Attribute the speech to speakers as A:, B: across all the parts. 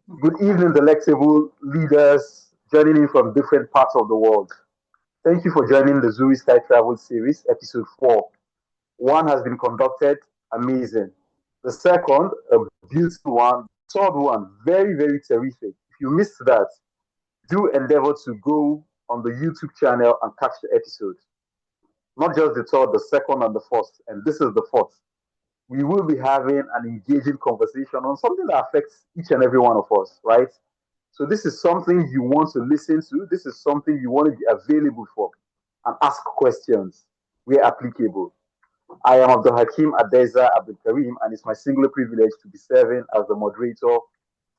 A: Good evening, delectable leaders joining in from different parts of the world. Thank you for joining the Zuri Sky Travel Series, episode 4. One has been conducted, amazing. The second, a beautiful one. Third one, very, very terrific. If you missed that, do endeavor to go on the YouTube channel and catch the episode. Not just the third, the second, and the first. And this is the fourth. We will be having an engaging conversation on something that affects each and every one of us, right? So this is something you want to listen to. This is something you want to be available for and ask questions where applicable. I am Abdul Hakim Adeza Abdul Karim, and it's my singular privilege to be serving as the moderator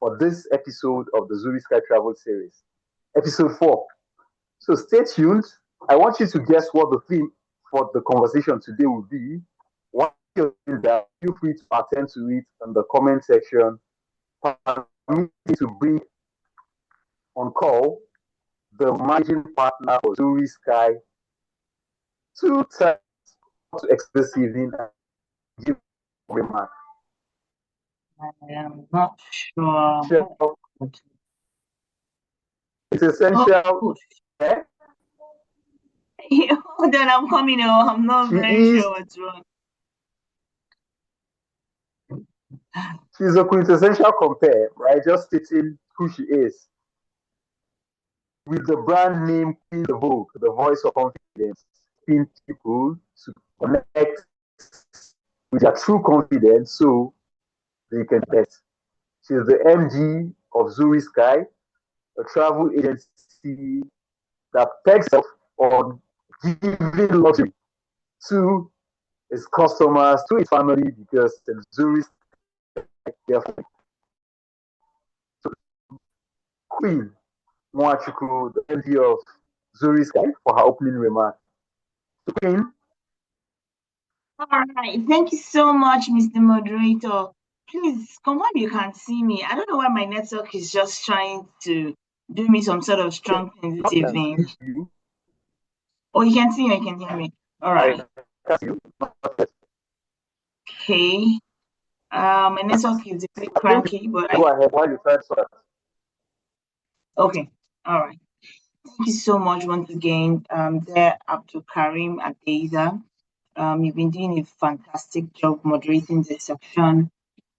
A: for this episode of the Zuri Sky Travel Series, episode 4. So stay tuned. I want you to guess what the theme for the conversation today will be. While you're doing that, feel free to attend to it in the comment section. Permit me to bring on call the managing partner for Zuri Sky to tell us what to expect this evening and give a remark.
B: I am not sure.
A: Sure. It's essential.
B: Eh? Hold on, I'm coming. I'm not very sure what's wrong.
A: She's a quintessential compare, right? Just stating who she is. With the brand name Queen the Vogue, the voice of confidence, teaching people to connect with their true confidence so they can test. She's the MG of Zuri Sky, a travel agency that pegs itself on giving luxury to its customers, to its family, because the Zuri Sky, therefore. So, Queen Mwachukwu, the MD of Zuri Sky, for her opening remark. So, Queen.
B: All right. Thank you so much, Mr. Moderator. Please, come on, you can't see me. I don't know why my network is just trying to do me some sort of strong thing this evening. Oh, you can see me, you can hear me. All right. Okay. My network is a bit cranky, but
A: go ahead while you try to.
B: Okay. All right. Thank you so much once again, there, Abdul Karim Adeza. You've been doing a fantastic job moderating this section.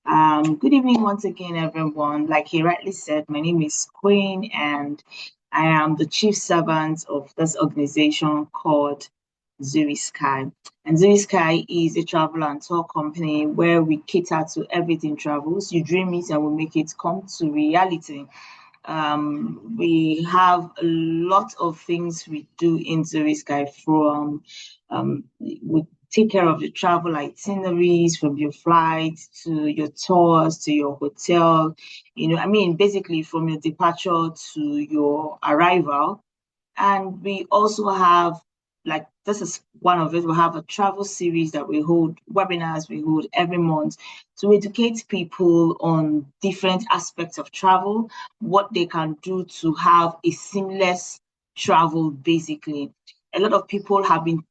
B: Good evening once again, everyone. Like he rightly said, my name is Queen, and I am the chief servant of this organization called Zuri Sky. And Zuri Sky is a travel and tour company where we cater to everything travels. You dream it and we make it come to reality. We have a lot of things we do in Zuri Sky from we take care of the travel itineraries, from your flights to your tours to your hotel, basically from your departure to your arrival. And we also have, like, this is one of it, we have a travel series that we hold, webinars we hold every month to educate people on different aspects of travel, what they can do to have a seamless travel, basically. A lot of people have been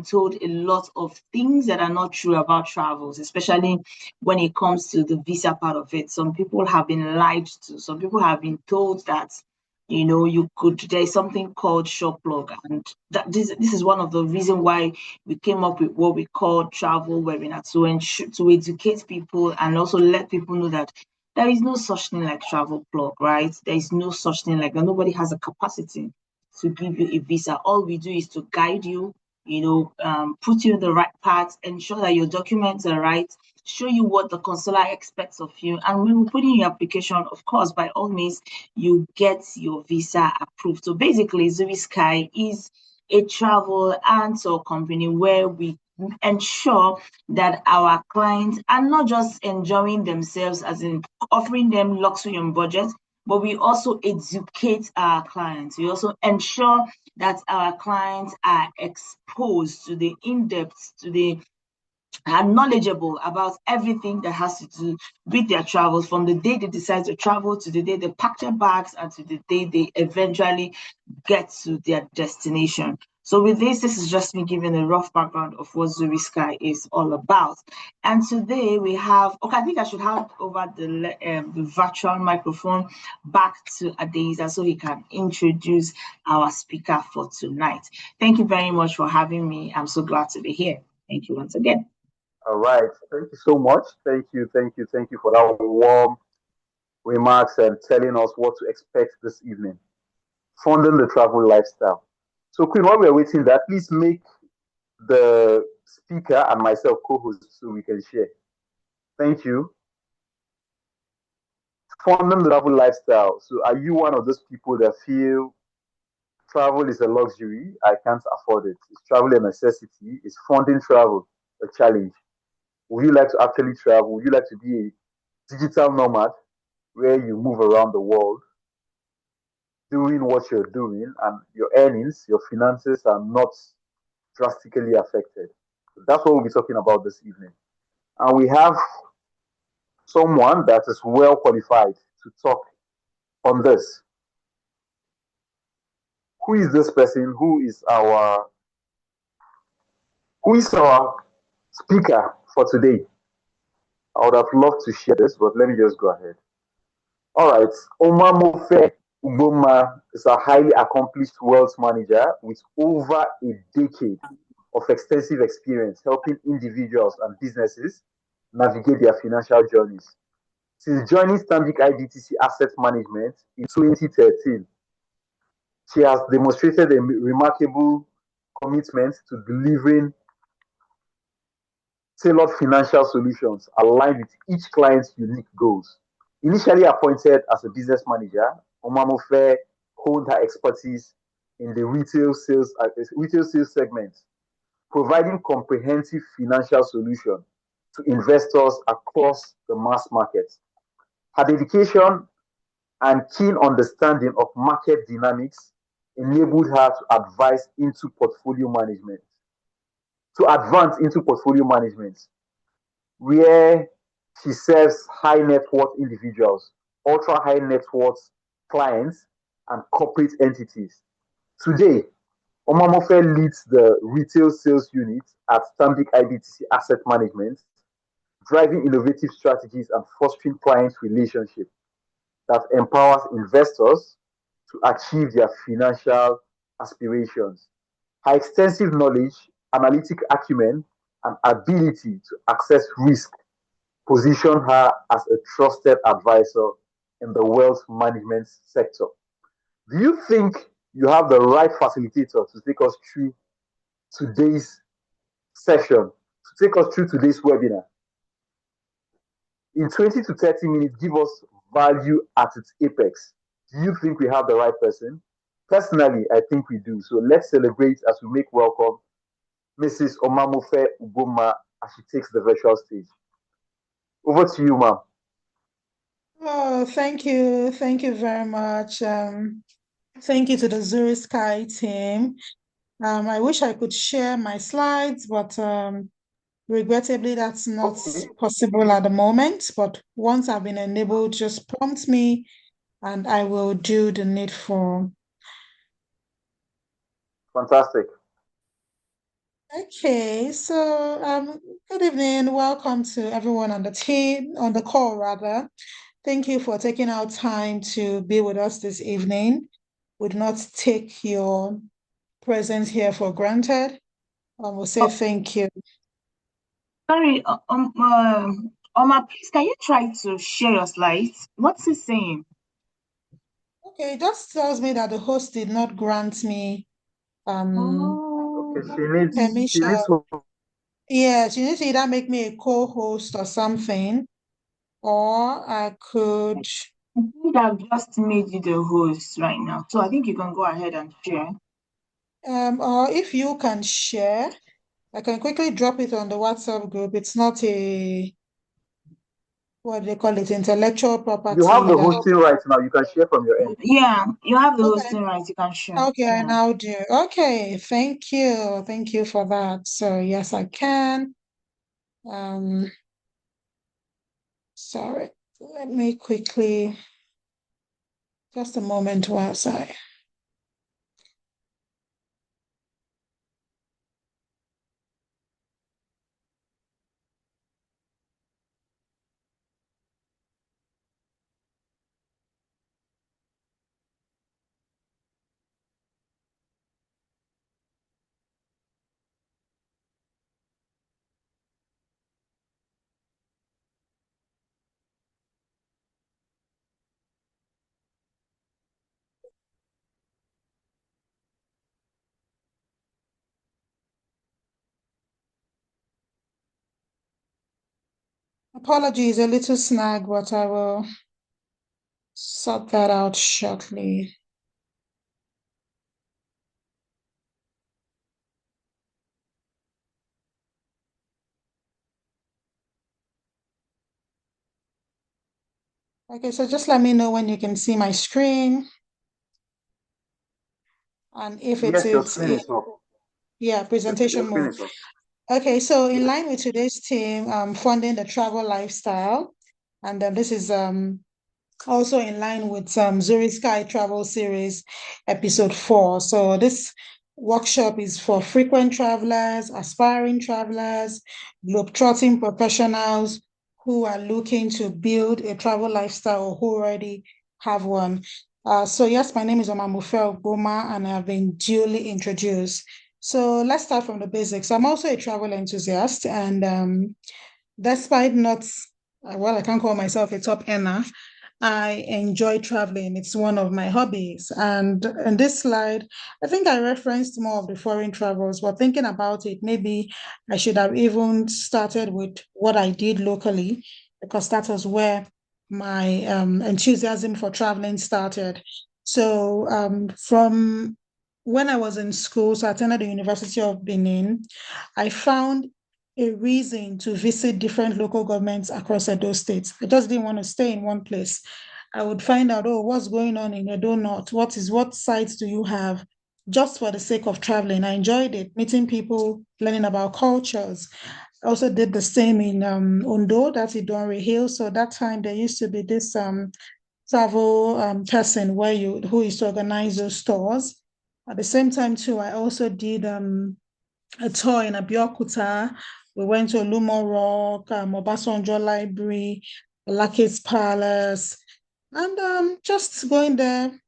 B: told a lot of things that are not true about travels, especially when it comes to the visa part of it. Some people have been lied to. Some people have been told that, there's something called shop log. And this is one of the reasons why we came up with what we call travel webinar, to educate people and also let people know that there is no such thing like travel plug, right? There is no such thing like that. Nobody has a capacity to give you a visa. All we do is to guide you, put you in the right path, ensure that your documents are right, show you what the consular expects of you. And when we put in your application, of course, by all means, you get your visa approved. So basically, Zuri Sky is a travel and tour company where we ensure that our clients are not just enjoying themselves, as in offering them luxury on budget, but we also educate our clients. We also ensure that our clients are exposed to the in-depth, are knowledgeable about everything that has to do with their travels, from the day they decide to travel to the day they pack their bags and to the day they eventually get to their destination. So with this is just me giving a rough background of what Zuri Sky is all about. And today we have, okay, I think I should hand over the virtual microphone back to Adeza so he can introduce our speaker for tonight. Thank you very much for having me. I'm so glad to be here. Thank you once again.
A: All right. Thank you so much. Thank you for that warm remarks and telling us what to expect this evening. Funding the travel lifestyle. So, Queen, while we're waiting, that please make the speaker and myself co-host so we can share. Thank you. Funding the travel lifestyle. So, are you one of those people that feel travel is a luxury? I can't afford it. Is travel a necessity? Is funding travel a challenge? Would you like to actually travel? Would you like to be a digital nomad where you move around the world doing what you're doing and your earnings, your finances are not drastically affected? That's what we'll be talking about this evening. And we have someone that is well qualified to talk on this. Who is this person? Who is our speaker for today? I would have loved to share this, but let me just go ahead. All right, Omamofe Ugboma is a highly accomplished wealth manager with over a decade of extensive experience helping individuals and businesses navigate their financial journeys. Since joining Stanbic IBTC Asset Management in 2013, she has demonstrated a remarkable commitment to delivering tailored financial solutions aligned with each client's unique goals. Initially appointed as a business manager, Omamofe honed her expertise in the retail sales segment, providing comprehensive financial solutions to investors across the mass market. Her dedication and keen understanding of market dynamics enabled her to advance into portfolio management, where she serves high net worth individuals, ultra high net worth clients, and corporate entities. Today, Omamofe leads the retail sales unit at Stanbic IBTC Asset Management, driving innovative strategies and fostering client relationships that empowers investors to achieve their financial aspirations. Her extensive knowledge, analytic acumen, and ability to assess risk position her as a trusted advisor in the wealth management sector. Do you think you have the right facilitator to take us through today's session, to take us through today's webinar? In 20 to 30 minutes, give us value at its apex. Do you think we have the right person? Personally, I think we do. So let's celebrate as we make welcome Mrs. Omamofe Ugboma as she takes the virtual stage. Over to you, ma'am.
C: Oh, thank you. Thank you very much. Thank you to the Zuri Sky team. I wish I could share my slides, but regrettably, that's not possible at the moment. But once I've been enabled, just prompt me and I will do the needful.
A: Fantastic.
C: Okay, so good evening. Welcome to everyone on the team, on the call rather. Thank you for taking out time to be with us this evening. We do not take your presence here for granted. We'll say thank you.
B: Sorry, Oma, please, can you try to share your slides? What's he saying?
C: Okay, it just tells me that the host did not grant me
A: Okay, she
C: permission.
A: needs to.
C: Yes, you need to either make me a co-host or something, or I could.
B: I think I've just made you the host right now. So I think you can go ahead and share.
C: Or if you can share, I can quickly drop it on the WhatsApp group. It's not a, what do they call it, intellectual
A: You have
C: property
A: the
C: that.
A: hosting right now. You can share from your end.
B: Yeah, you have the
C: Okay.
B: hosting right. You can share.
C: Okay, I
B: Yeah.
C: now do. Okay, thank you. Thank you for that. So yes, I can. Sorry. Let me quickly, just a moment whilst I. Apologies, a little snag, but I will sort that out shortly. Okay, so just let me know when you can see my screen and if
A: Yes, your screen is up.
C: yeah,
A: Your
C: presentation
A: screen
C: mode.
A: is up.
C: Okay, so in
A: Yes.
C: line with today's theme, funding the travel lifestyle, and this is also in line with Zuri Sky Travel Series, episode 4. So this workshop is for frequent travelers, aspiring travelers, globetrotting professionals who are looking to build a travel lifestyle or who already have one. So yes, my name is Omamofe Ugboma, and I've been duly introduced. So let's start from the basics. I'm also a travel enthusiast, and despite not, well, I can't call myself a top earner. I enjoy traveling. It's one of my hobbies. And in this slide, I think I referenced more of the foreign travels, but thinking about it, maybe I should have even started with what I did locally, because that was where my enthusiasm for traveling started. So from when I was in school, so I attended the University of Benin, I found a reason to visit different local governments across Edo State. I just didn't want to stay in one place. I would find out, oh, what's going on in Edo North? What sites do you have? Just for the sake of traveling. I enjoyed it, meeting people, learning about cultures. I also did the same in Ondo, that's Idonre Hill. So that time there used to be this travel person who used to organize those tours. At the same time too, I also did a tour in Abeokuta. We went to Lumo Rock, Obasanjo Library, Lackey's Palace, and just going there,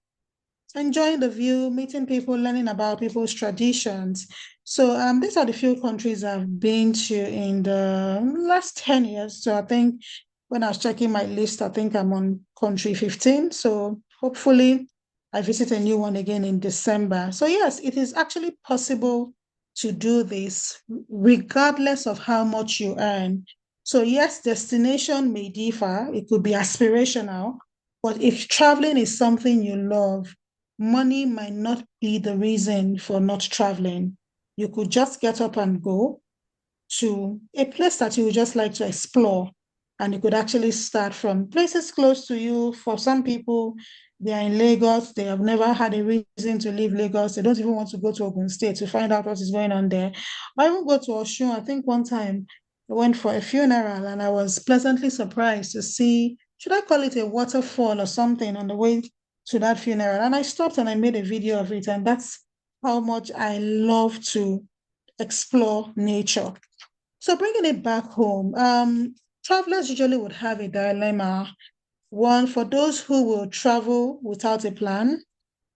C: enjoying the view, meeting people, learning about people's traditions. So these are the few countries I've been to in the last 10 years. So I think when I was checking my list, I think I'm on country 15. So hopefully I visit a new one again in December. So yes, it is actually possible to do this regardless of how much you earn. So yes, destination may differ. It could be aspirational, but if traveling is something you love, money might not be the reason for not traveling. You could just get up and go to a place that you would just like to explore. And you could actually start from places close to you. For some people, they are in Lagos. They have never had a reason to leave Lagos. They don't even want to go to Ogun State to find out what is going on there. Or even go to Osun. I think one time I went for a funeral and I was pleasantly surprised to see, should I call it a waterfall or something on the way to that funeral? And I stopped and I made a video of it. And that's how much I love to explore nature. So bringing it back home, travelers usually would have a dilemma. One, for those who will travel without a plan,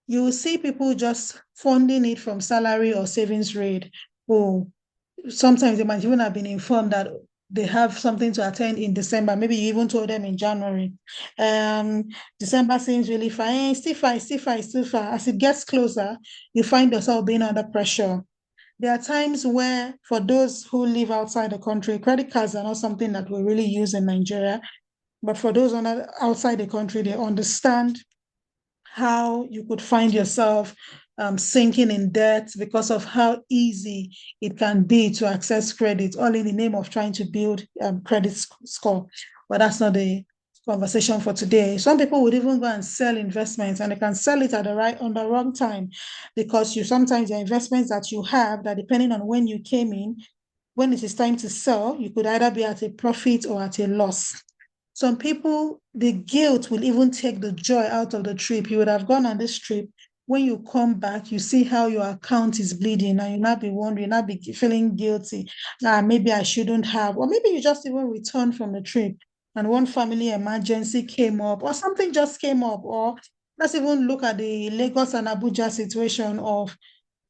C: you will see people just funding it from salary or savings rate. Oh, sometimes they might even have been informed that they have something to attend in December. Maybe you even told them in January. December seems really fine. Still fine, still fine, still fine. As it gets closer, you find yourself being under pressure. There are times where, for those who live outside the country, credit cards are not something that we really use in Nigeria. But for those outside the country, they understand how you could find yourself sinking in debt because of how easy it can be to access credit, all in the name of trying to build credit score. But that's not the conversation for today. Some people would even go and sell investments, and they can sell it on the wrong time, because sometimes the investments that you have, that depending on when you came in, when it is time to sell, you could either be at a profit or at a loss. Some people, the guilt will even take the joy out of the trip. You would have gone on this trip. When you come back, you see how your account is bleeding, and you not be wondering, not be feeling guilty. Maybe I shouldn't have, or maybe you just even returned from the trip and one family emergency came up, or something just came up, or let's even look at the Lagos and Abuja situation of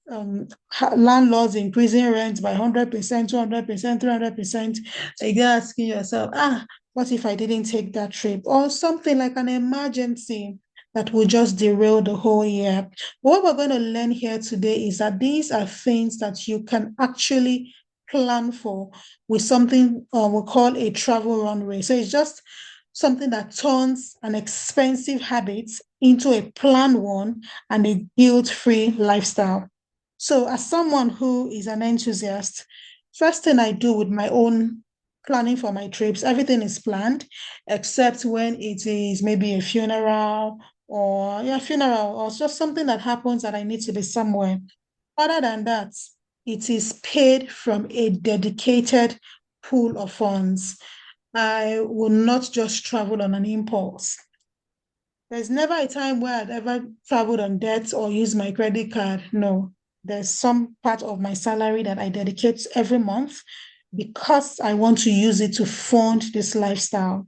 C: landlords increasing rent by 100%, 200%, 300%, you're asking yourself, what if I didn't take that trip? Or something like an emergency that will just derail the whole year. What we're going to learn here today is that these are things that you can actually plan for with something we call a travel runway. So it's just something that turns an expensive habit into a planned one and a guilt-free lifestyle. So as someone who is an enthusiast, first thing I do with my own planning for my trips, everything is planned, except when it is maybe a funeral or just something that happens that I need to be somewhere. Other than that, it is paid from a dedicated pool of funds. I will not just travel on an impulse. There's never a time where I'd ever traveled on debt or used my credit card. No, there's some part of my salary that I dedicate every month because I want to use it to fund this lifestyle.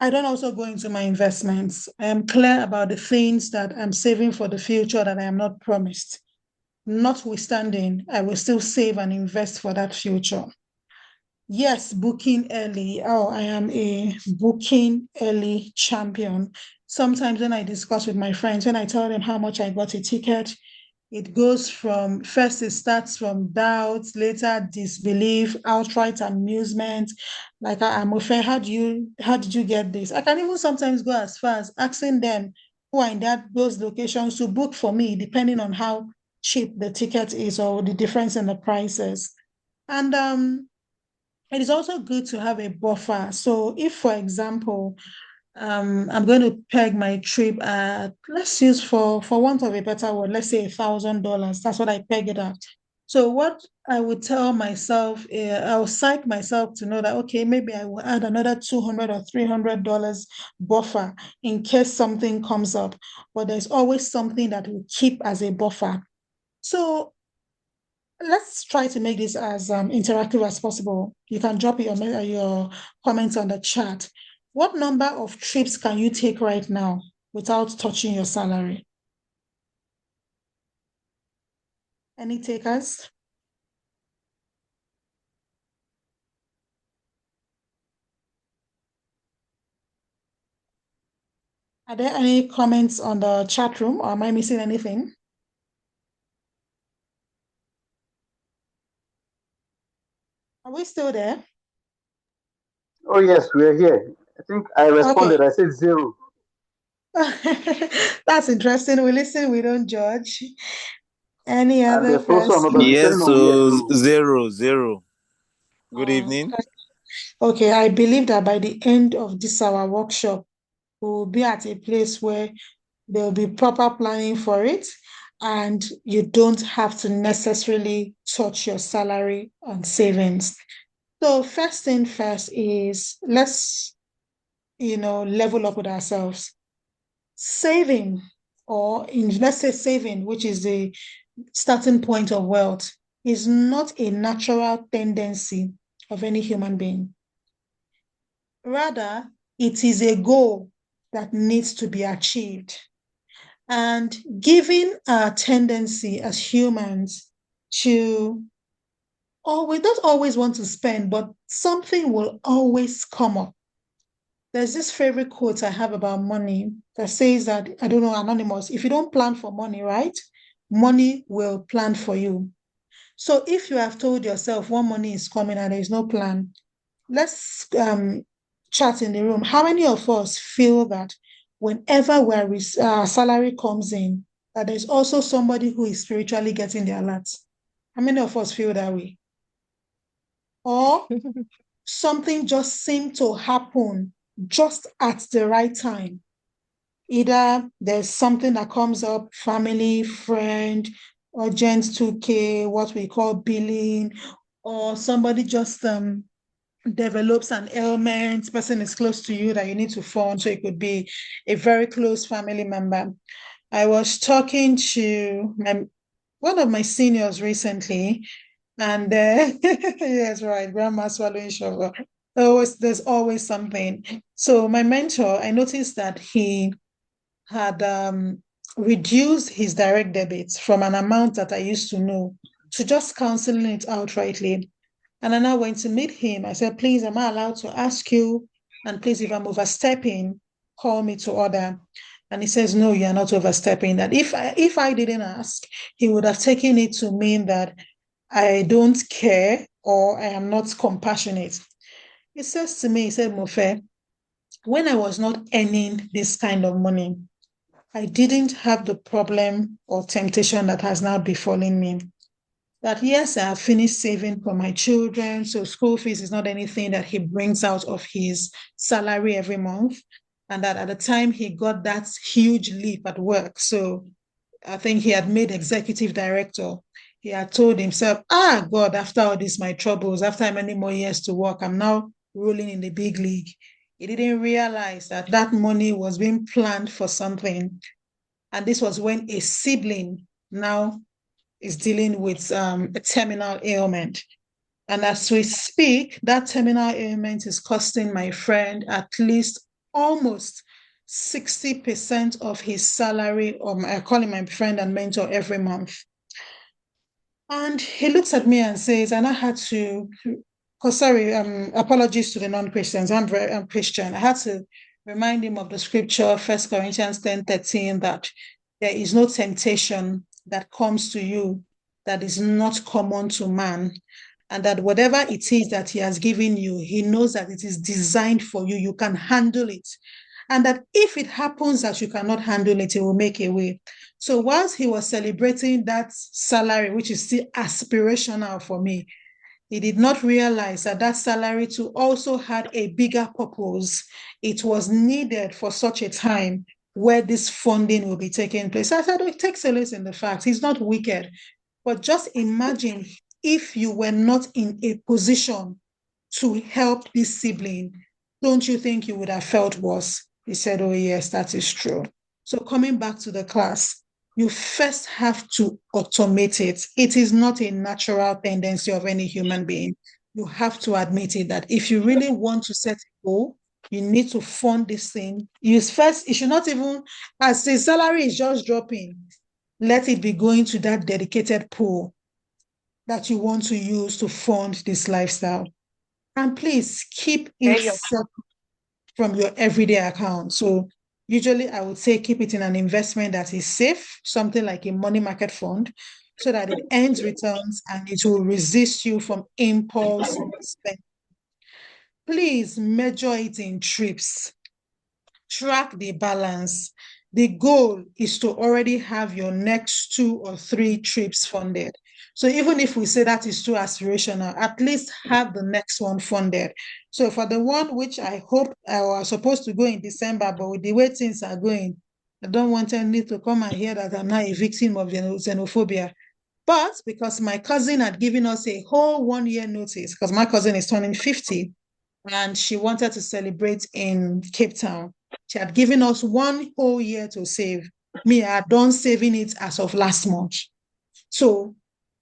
C: I don't also go into my investments. I am clear about the things that I'm saving for the future that I am not promised. Notwithstanding, I will still save and invest for that future. Yes, booking early. Oh, I am a booking early champion. Sometimes when I discuss with my friends, when I tell them how much I got a ticket, it goes from first, it starts from doubt, later disbelief, outright amusement. Like Omamofe, how did you get this? I can even sometimes go as far as asking them who are in those locations to book for me, depending on how cheap the ticket is or the difference in the prices. And it is also good to have a buffer. So if, for example, I'm going to peg my trip at, let's use for want of a better word, let's say $1,000. That's what I peg it at. So what I would tell myself, I'll psych myself to know that, okay, maybe I will add another $200 or $300 buffer in case something comes up. But there's always something that we keep as a buffer. So let's try to make this as interactive as possible. You can drop your comments on the chat. What number of trips can you take right now without touching your salary? Any takers? Are there any comments on the chat room, or am I missing anything? Are we still there?
A: Oh yes, we're here. I think I responded.
C: Okay.
A: I said 0.
C: That's interesting. We listen, we don't judge. Any
A: And
C: other
A: there's also
C: person?
A: another
D: Yes,
A: depending on where
D: so
A: too.
D: zero. Good
C: Oh,
D: evening.
C: okay, I believe that by the end of this our workshop, we will be at a place where there will be proper planning for it, and you don't have to necessarily touch your salary on savings. So first thing first is let's level up with ourselves. Saving, let's say saving, which is the starting point of wealth, is not a natural tendency of any human being. Rather, it is a goal that needs to be achieved. And given our tendency as humans to, we don't always want to spend, but something will always come up. There's this favorite quote I have about money that says that, I don't know, anonymous, if you don't plan for money, right? Money will plan for you. So if you have told yourself one money is coming and there is no plan, let's chat in the room. How many of us feel that whenever our salary comes in, that there's also somebody who is spiritually getting their alerts? How many of us feel that way? Or something just seemed to happen just at the right time. Either there's something that comes up, family, friend, urgent 2K, what we call billing, or somebody just develops an ailment, person is close to you that you need to fund, so it could be a very close family member. I was talking to one of my seniors recently, and yes, right, grandma swallowing sugar. There's always something. So my mentor, I noticed that he had reduced his direct debits from an amount that I used to know to just canceling it outrightly. And then I went to meet him. I said, please, am I allowed to ask you? And please, if I'm overstepping, call me to order. And he says, no, you're not overstepping. That if I didn't ask, he would have taken it to mean that I don't care or I am not compassionate. He says to me, he said, Mofe, when I was not earning this kind of money, I didn't have the problem or temptation that has now befallen me. That yes, I have finished saving for my children, so school fees is not anything that he brings out of his salary every month. And that at the time he got that huge leap at work, so I think he had made executive director. He had told himself, God, after all this, my troubles, after many more years to work, I'm now rolling in the big league. He didn't realize that that money was being planned for something. And this was when a sibling now is dealing with a terminal ailment. And as we speak, that terminal ailment is costing my friend at least almost 60% of his salary. I call him my friend and mentor every month. And he looks at me and says, and I had to, apologies to the non-Christians. I'm Christian. I had to remind him of the scripture, 1 Corinthians 10:13, that there is no temptation that comes to you that is not common to man. And that whatever it is that he has given you, he knows that it is designed for you. You can handle it. And that if it happens that you cannot handle it, he will make a way. So whilst he was celebrating that salary, which is still aspirational for me, he did not realize that that salary too also had a bigger purpose. It was needed for such a time where this funding will be taking place. I said, it takes solace in the fact he's not wicked. But just imagine if you were not in a position to help this sibling, don't you think you would have felt worse? He said, oh yes, that is true. So coming back to the class, you first have to automate it. It is not a natural tendency of any human being. You have to admit it that if you really want to set a goal, you need to fund this thing. You should not even, as the salary is just dropping, let it be going to that dedicated pool that you want to use to fund this lifestyle. And please keep it separate from your everyday account. So usually I would say keep it in an investment that is safe, something like a money market fund, so that it earns returns and it will resist you from impulse spending. Please measure it in trips. Track the balance. The goal is to already have your next 2 or 3 trips funded. So even if we say that is too aspirational, at least have the next one funded. So for the one which I hope I was supposed to go in December, but with the way things are going, I don't want any to come and hear that I'm now a victim of xenophobia. But because my cousin had given us a whole 1-year notice, because my cousin is turning 50, and she wanted to celebrate in Cape Town. She had given us 1 whole year to save. Me, I had done saving it as of last month. So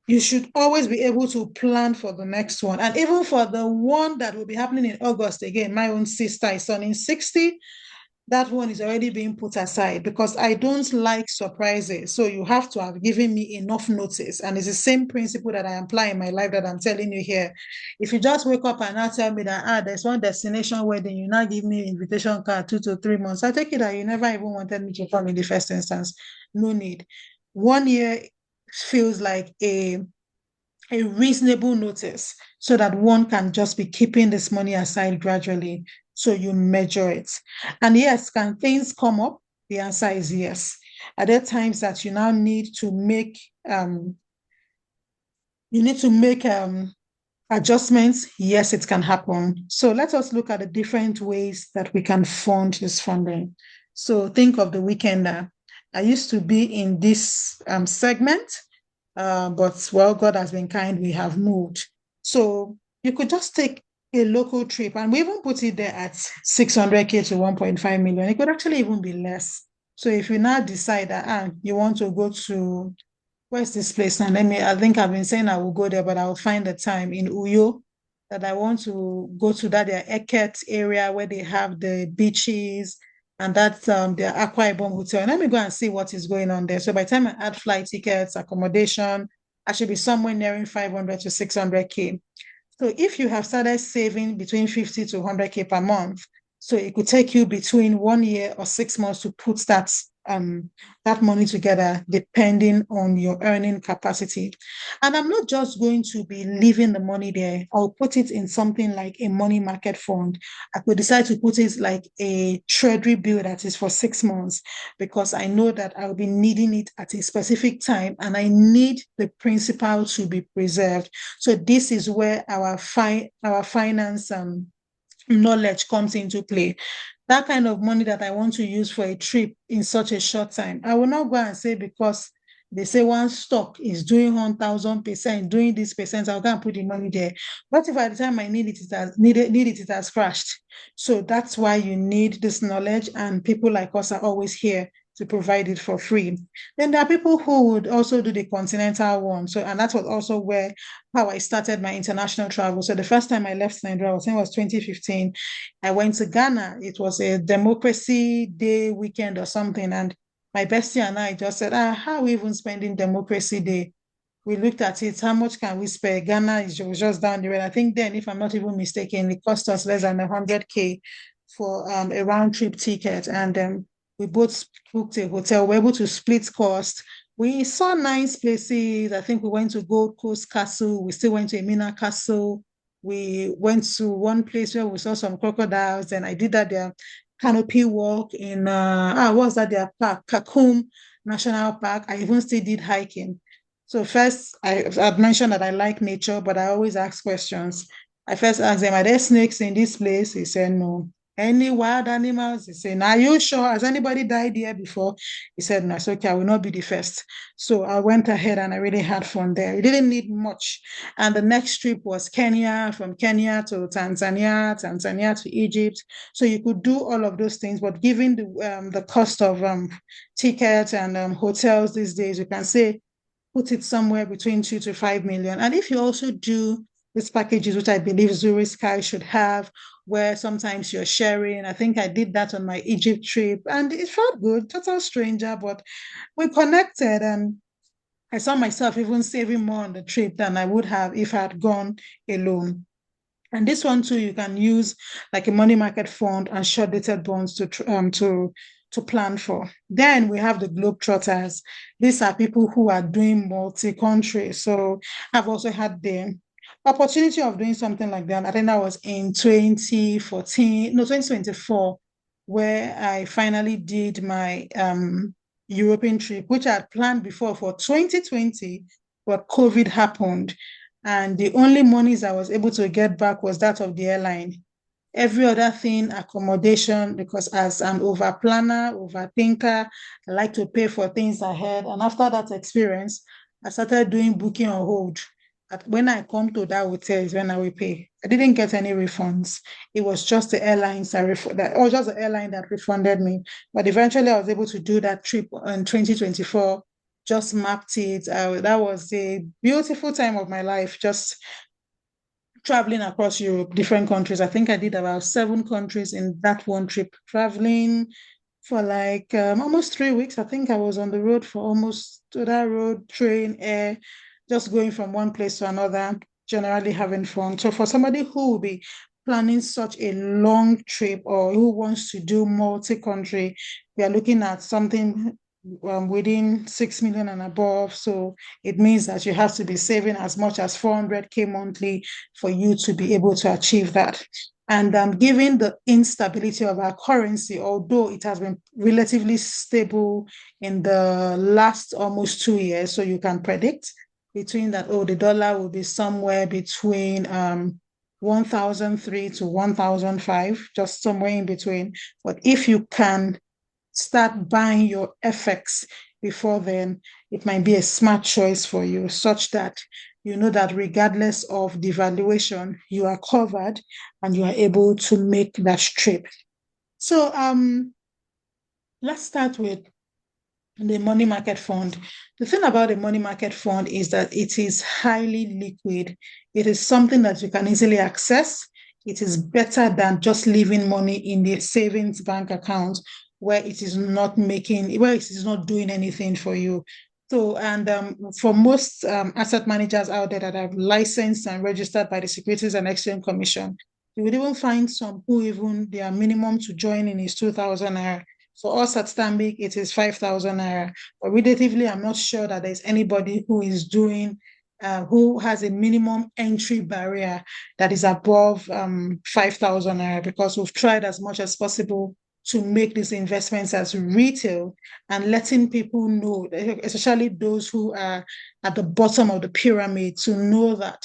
C: you should always be able to plan for the next one. And even for the one that will be happening in August, again, my own sister is turning 60. That one is already being put aside because I don't like surprises. So you have to have given me enough notice. And it's the same principle that I apply in my life that I'm telling you here. If you just wake up and now tell me that, there's one destination wedding, you now give me an invitation card 2 to 3 months, I take it that you never even wanted me to come in the first instance. No need. 1 year feels like a reasonable notice so that one can just be keeping this money aside gradually. So you measure it. And yes, can things come up? The answer is yes. Are there times that you now need to make adjustments? Yes, it can happen. So let us look at the different ways that we can fund this funding. So think of the weekender. I used to be in this segment, but well, God has been kind, we have moved. So you could just take a local trip, and we even put it there at 600K to 1.5 million. It could actually even be less. So if you now decide that you want to go to, where's this place now? I think I've been saying I will go there, but I'll find the time in Uyo that I want to go to that their Eket area where they have the beaches and that's their Akwa hotel. And let me go and see what is going on there. So by the time I add flight tickets, accommodation, I should be somewhere nearing 500 to 600K. So if you have started saving between 50 to 100K per month, so it could take you between 1 year or 6 months to put that that money together depending on your earning capacity. And I'm not just going to be leaving the money there. I'll put it in something like a money market fund. I could decide to put it like a treasury bill that is for 6 months, because I know that I'll be needing it at a specific time and I need the principal to be preserved. So this is where our finance knowledge comes into play. That kind of money that I want to use for a trip in such a short time, I will not go and say because they say one stock is doing 1,000%, doing this percent, I'll go and put the money there. What if at the time I need it has crashed? So that's why you need this knowledge, and people like us are always here to provide it for free. Then there are people who would also do the continental one. So, and that was also where how I started my international travel. So the first time I left Nigeria, I think it was 2015. I went to Ghana. It was a democracy day weekend or something. And my bestie and I just said, how are we even spending democracy day? We looked at it, how much can we spare? Ghana was just down the road. I think then, if I'm not even mistaken, it cost us less than 100K for a round trip ticket. And we both booked a hotel. We were able to split cost. We saw nice places. I think we went to Gold Coast Castle. We still went to Emina Castle. We went to one place where we saw some crocodiles, and I did that there canopy walk in what was that their park, Kakum National Park. I even still did hiking. So first, I've mentioned that I like nature, but I always ask questions. I first asked them, are there snakes in this place? He said, no. Any wild animals? He said, are you sure? Has anybody died here before? He said, no, it's okay. I will not be the first. So I went ahead and I really had fun there. It didn't need much. And the next trip was Kenya, from Kenya to Tanzania, Tanzania to Egypt. So you could do all of those things, but given the cost of tickets and hotels these days, you can say, put it somewhere between 2 to 5 million. And if you also do these packages, which I believe Zuri Sky should have, where sometimes you're sharing. I think I did that on my Egypt trip, and it felt good, total stranger, but we connected, and I saw myself even saving more on the trip than I would have if I had gone alone. And this one too, you can use like a money market fund and short-dated bonds to plan for. Then we have the Globetrotters. These are people who are doing multi-country. So I've also had the opportunity of doing something like that. I think that was in 2024, where I finally did my European trip, which I had planned before for 2020, but COVID happened. And the only monies I was able to get back was that of the airline. Every other thing, accommodation, because as an over planner, overthinker, I like to pay for things ahead. And after that experience, I started doing booking on hold. When I come to that hotel is when I will pay. I didn't get any refunds. It was just the airlines or just the airline that refunded me. But eventually I was able to do that trip in 2024, just mapped it. That was a beautiful time of my life, just traveling across Europe, different countries. I think I did about 7 countries in that one trip, traveling for like almost 3 weeks. I think I was on the road for almost to that road, train, air, just going from one place to another, generally having fun. So for somebody who will be planning such a long trip or who wants to do multi-country, we are looking at something within 6 million and above. So it means that you have to be saving as much as 400K monthly for you to be able to achieve that. And given the instability of our currency, although it has been relatively stable in the last almost 2 years, so you can predict between that, the dollar will be somewhere between 1,003 to 1,005, just somewhere in between. But if you can start buying your FX before then, it might be a smart choice for you, such that you know that regardless of devaluation, you are covered and you are able to make that trip. So let's start with the money market fund. The thing about the money market fund is that it is highly liquid. It is something that you can easily access. It is better than just leaving money in the savings bank account where it is not doing anything for you. So, and for most asset managers out there that are licensed and registered by the Securities and Exchange Commission, you would even find some who even their minimum to join in is 2,000 naira. For us at Stanbic, it is 5,000 naira. But relatively, I'm not sure that there's anybody who is doing, who has a minimum entry barrier that is above 5,000 naira, because we've tried as much as possible to make these investments as retail and letting people know, especially those who are at the bottom of the pyramid, to know that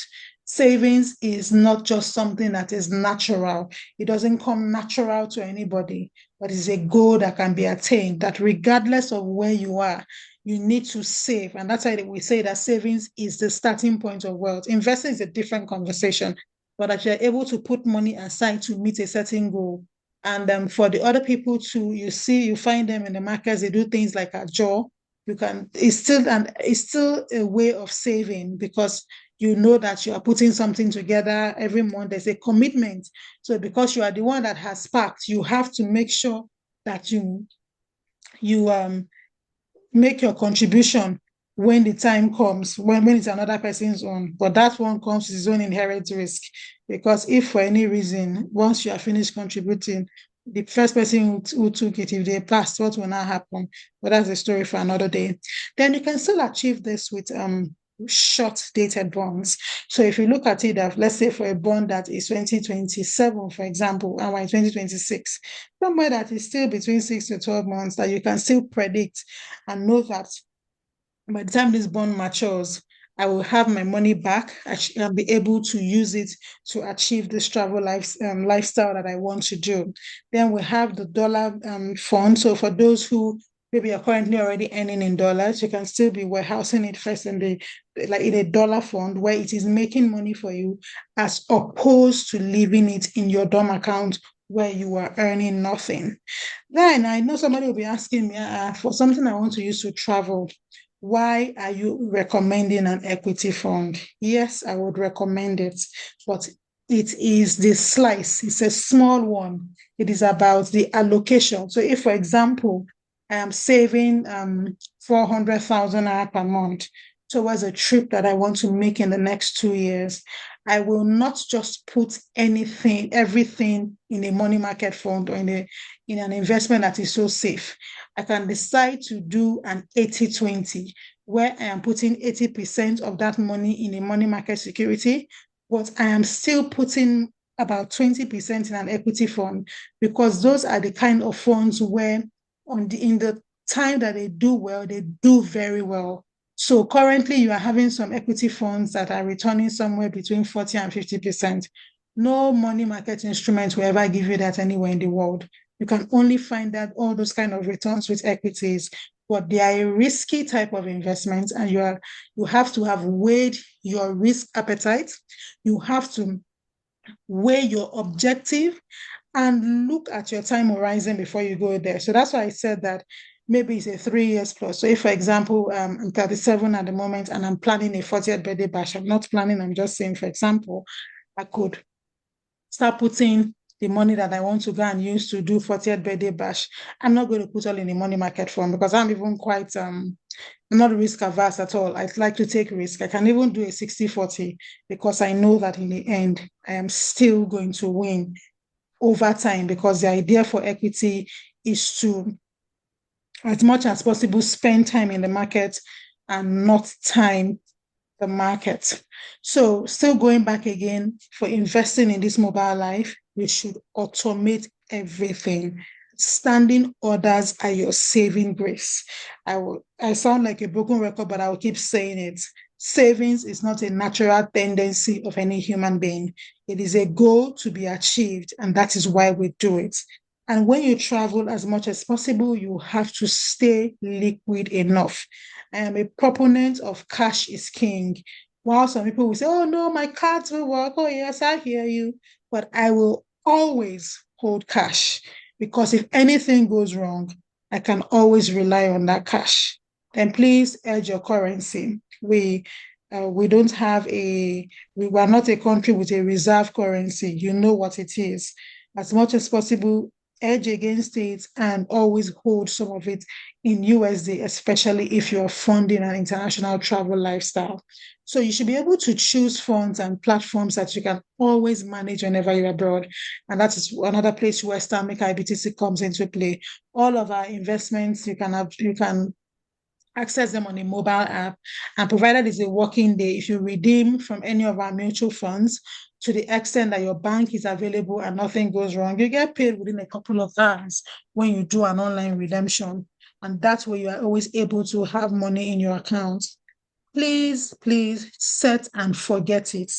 C: savings is not just something that is natural. It doesn't come natural to anybody, but it's a goal that can be attained, that regardless of where you are, you need to save. And that's why we say that savings is the starting point of wealth. Investing is a different conversation, but that you're able to put money aside to meet a certain goal. And for the other people too, you find them in the markets, they do things like a jaw. It's still a way of saving, because you know that you are putting something together every month. There's a commitment. So because you are the one that has sparked, you have to make sure that you make your contribution when the time comes, when it's another person's own. But that one comes with its own inherent risk, because if for any reason, once you are finished contributing, the first person who took it, if they passed, what will now happen? But that's a story for another day. Then you can still achieve this with short dated bonds. So if you look at it, let's say for a bond that is 2027, for example, and we're in 2026, somewhere that is still between 6 to 12 months, that you can still predict and know that by the time this bond matures, I will have my money back. I'll be able to use it to achieve this travel lifestyle that I want to do. Then we have the dollar fund. So for those who maybe are currently already earning in dollars, you can still be warehousing it first in a dollar fund where it is making money for you, as opposed to leaving it in your dorm account where you are earning nothing. Then I know somebody will be asking me, for something I want to use to travel, why are you recommending an equity fund? Yes, I would recommend it, but it is the slice. It's a small one. It is about the allocation. So if, for example, I am saving 400,000 naira per month towards a trip that I want to make in the next 2 years, I will not just put everything in a money market fund or in an investment that is so safe. I can decide to do an 80-20, where I am putting 80% of that money in a money market security, but I am still putting about 20% in an equity fund, because those are the kind of funds where in the time that they do well, they do very well. So currently you are having some equity funds that are returning somewhere between 40 and 50%. No money market instrument will ever give you that anywhere in the world. You can only find that all those kind of returns with equities, but they are a risky type of investment, and you have to have weighed your risk appetite. You have to weigh your objective and look at your time horizon before you go there. So that's why I said that maybe it's a 3 years plus. So if, for example, I'm 37 at the moment and I'm planning a 40th birthday bash, I'm just saying, for example, I could start putting the money that I want to go and use to do 40th birthday bash. I'm not going to put all in the money market fund, because I'm even quite, I'm not risk averse at all. I like to take risk. I can even do a 60-40, because I know that in the end, I am still going to win over time, because the idea for equity is to, as much as possible, spend time in the market and not time the market. So still going back again, for investing in this mobile life, you should automate everything. Standing orders are your saving grace. I sound like a broken record, but I will keep saying it. Savings is not a natural tendency of any human being. It is a goal to be achieved, and that is why we do it. And when you travel, as much as possible, you have to stay liquid enough. I am a proponent of cash is king. While some people will say, oh no, my cards will work. Oh yes, I hear you. But I will always hold cash, because if anything goes wrong, I can always rely on that cash. Then please hedge your currency. We don't have we are not a country with a reserve currency. You know what it is. As much as possible, hedge against it and always hold some of it in USD, especially if you're funding an international travel lifestyle. So you should be able to choose funds and platforms that you can always manage whenever you're abroad. And that is another place where Stanbic IBTC comes into play. All of our investments, you can access them on a mobile app, and provided it's a working day, if you redeem from any of our mutual funds to the extent that your bank is available and nothing goes wrong, you get paid within a couple of hours when you do an online redemption. And that's where you are always able to have money in your account. Please, please set and forget it.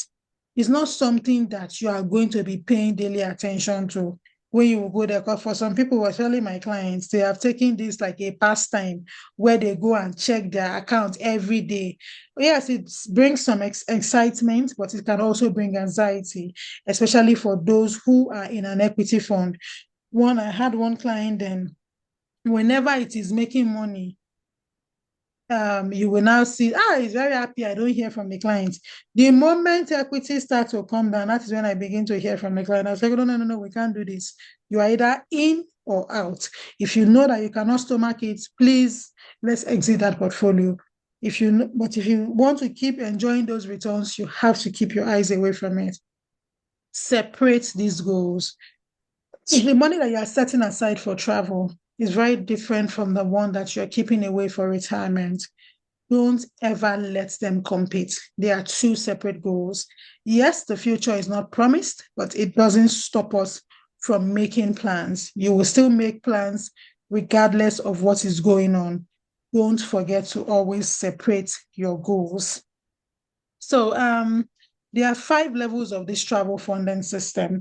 C: It's not something that you are going to be paying daily attention to when you go there. Because for some people, especially my clients, they have taken this like a pastime where they go and check their account every day. Yes, it brings some excitement, but it can also bring anxiety, especially for those who are in an equity fund. I had one client, then whenever it is making money, you will now see, he's very happy. I don't hear from the client. The moment equity starts to come down, that is when I begin to hear from the client. I was like, no, we can't do this. You are either in or out. If you know that you cannot stomach it, please, let's exit that portfolio. But if you want to keep enjoying those returns, you have to keep your eyes away from it. Separate these goals. The money that you are setting aside for travel is very different from the one that you're keeping away for retirement. Don't ever let them compete. They are two separate goals. Yes, the future is not promised, but it doesn't stop us from making plans. You will still make plans regardless of what is going on. Don't forget to always separate your goals. So there are 5 levels of this travel funding system.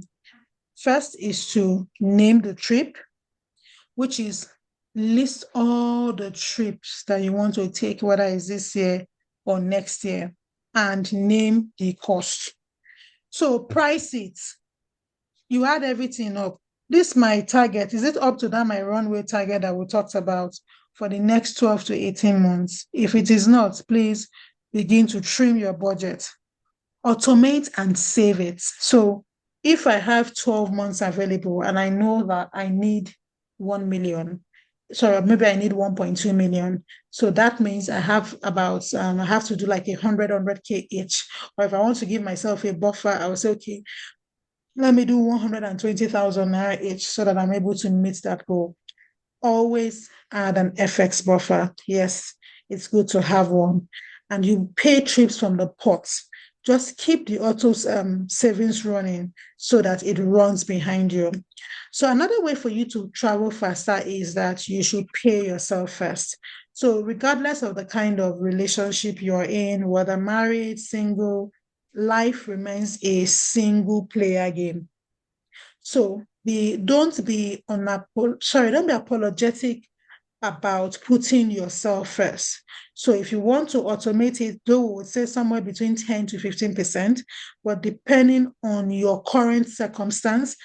C: First is to name the trip, which is list all the trips that you want to take, whether it's this year or next year, and name the cost. So price it. You add everything up. This my target. Is it up to that my runway target that we talked about for the next 12 to 18 months? If it is not, please begin to trim your budget. Automate and save it. So if I have 12 months available and I know that I need 1 million, so maybe I need 1.2 million. So that means I have about, I have to do like 100K each. Or if I want to give myself a buffer, I will say, okay, let me do 120,000 naira each so that I'm able to meet that goal. Always add an FX buffer. Yes, it's good to have one. And you pay trips from the pot. Just keep the auto savings running so that it runs behind you. So another way for you to travel faster is that you should pay yourself first. So regardless of the kind of relationship you're in, whether married, single, life remains a single player game. So don't be apologetic about putting yourself first. So if you want to automate it, though, would say somewhere between 10 to 15%, but depending on your current circumstance.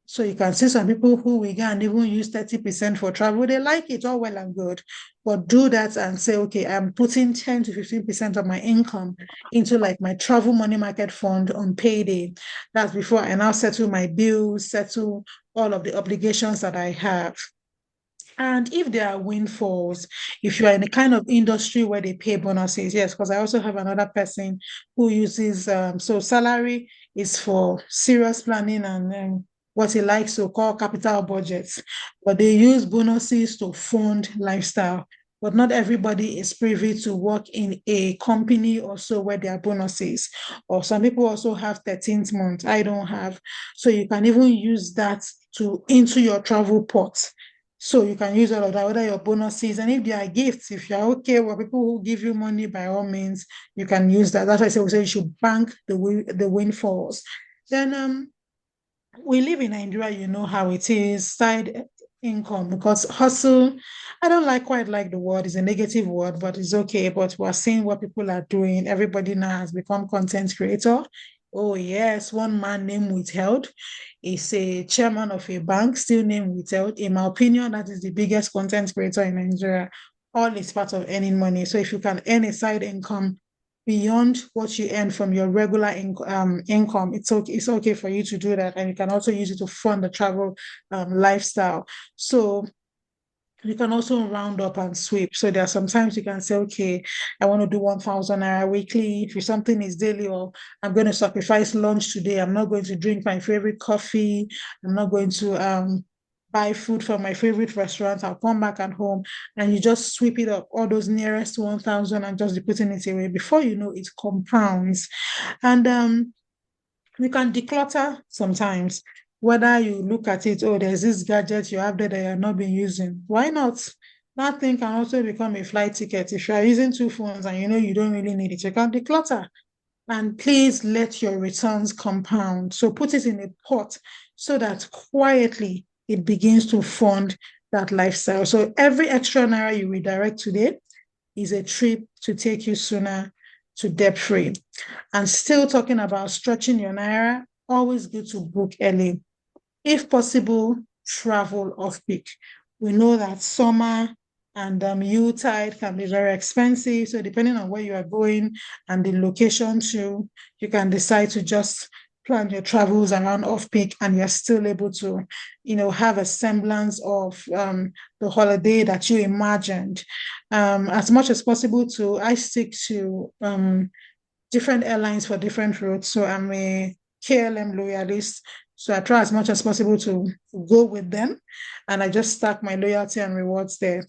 C: So you can see some people who we can even use 30% for travel. They like it, all well and good, but do that and say, okay, I'm putting 10 to 15% of my income into like my travel money market fund on payday. That's before I now settle my bills, settle all of the obligations that I have. And if there are windfalls, if you are in a kind of industry where they pay bonuses, yes, because I also have another person who uses, so salary is for serious planning and what he likes to call capital budgets, but they use bonuses to fund lifestyle. But not everybody is privy to work in a company also where there are bonuses. Or some people also have 13th month. I don't have. So you can even use that into your travel pot. So you can use all of that, whether your bonuses, and if there are gifts, if you're okay with people who give you money, by all means, you can use that. That's why I say we say you should bank the windfalls. Then we live in Nigeria, you know how it is, side income, because hustle, I don't quite like the word, it's a negative word, but it's okay. But we're seeing what people are doing. Everybody now has become content creator. Oh yes, one man named Withheld is a chairman of a bank, still named Withheld. In my opinion, that is the biggest content creator in Nigeria. All is part of earning money. So if you can earn a side income beyond what you earn from your regular income, it's okay for you to do that, and you can also use it to fund the travel lifestyle. So you can also round up and sweep. So there are sometimes you can say, okay, I want to do 1,000 naira weekly. If something is daily, or I'm going to sacrifice lunch today, I'm not going to drink my favorite coffee. I'm not going to buy food from my favorite restaurant. I'll come back at home, and you just sweep it up, all those nearest 1,000, and just be putting it away. Before you know, it compounds. And we can declutter sometimes. Whether you look at it, oh, there's this gadget you have there that you're not been using. Why not? That thing can also become a flight ticket. If you are using two phones and you know you don't really need it, you can declutter. And please let your returns compound. So put it in a pot so that quietly it begins to fund that lifestyle. So every extra naira you redirect today is a trip to take you sooner to debt free. And still talking about stretching your naira, always good to book early. If possible, travel off peak. We know that summer and Yuletide can be very expensive. So depending on where you are going and the location too, you can decide to just plan your travels around off peak, and you're still able to, have a semblance of the holiday that you imagined. As much as possible I stick to different airlines for different routes. So I'm a KLM loyalist. So I try as much as possible to go with them, and I just stack my loyalty and rewards there.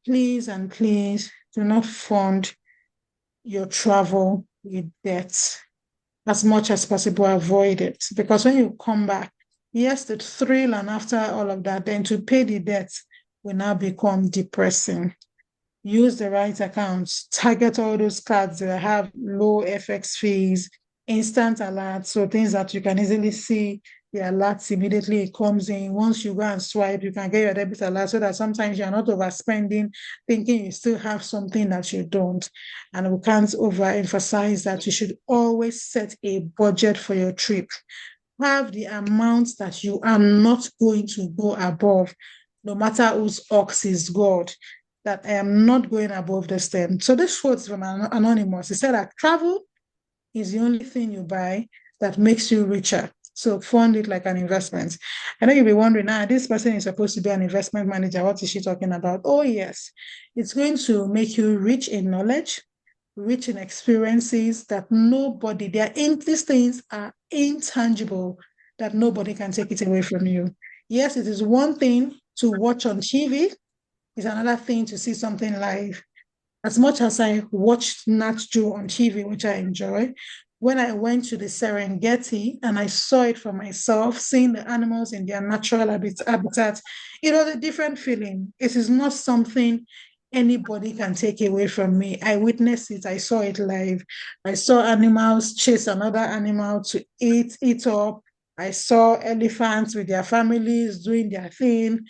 C: Please and please do not fund your travel with debt. As much as possible, avoid it, because when you come back, yes, the thrill, and after all of that, then to pay the debt will now become depressing. Use the right accounts, target all those cards that have low FX fees, instant alerts, so things that you can easily see the alerts immediately it comes in. Once you go and swipe, you can get your debit alert, so that sometimes you're not overspending, thinking you still have something that you don't. And we can't overemphasize that you should always set a budget for your trip. Have the amount that you are not going to go above, no matter whose ox is God, that I am not going above this thing. So this quote is from Anonymous. He said that travel is the only thing you buy that makes you richer. So fund it like an investment. I know you'll be wondering, this person is supposed to be an investment manager. What is she talking about? Oh, yes. It's going to make you rich in knowledge, rich in experiences that these things are intangible, that nobody can take it away from you. Yes, it is one thing to watch on TV. It's another thing to see something live. As much as I watched Nat Geo on TV, which I enjoy, when I went to the Serengeti and I saw it for myself, seeing the animals in their natural habitat, it was a different feeling. It is not something anybody can take away from me. I witnessed it. I saw it live. I saw animals chase another animal to eat up. I saw elephants with their families doing their thing.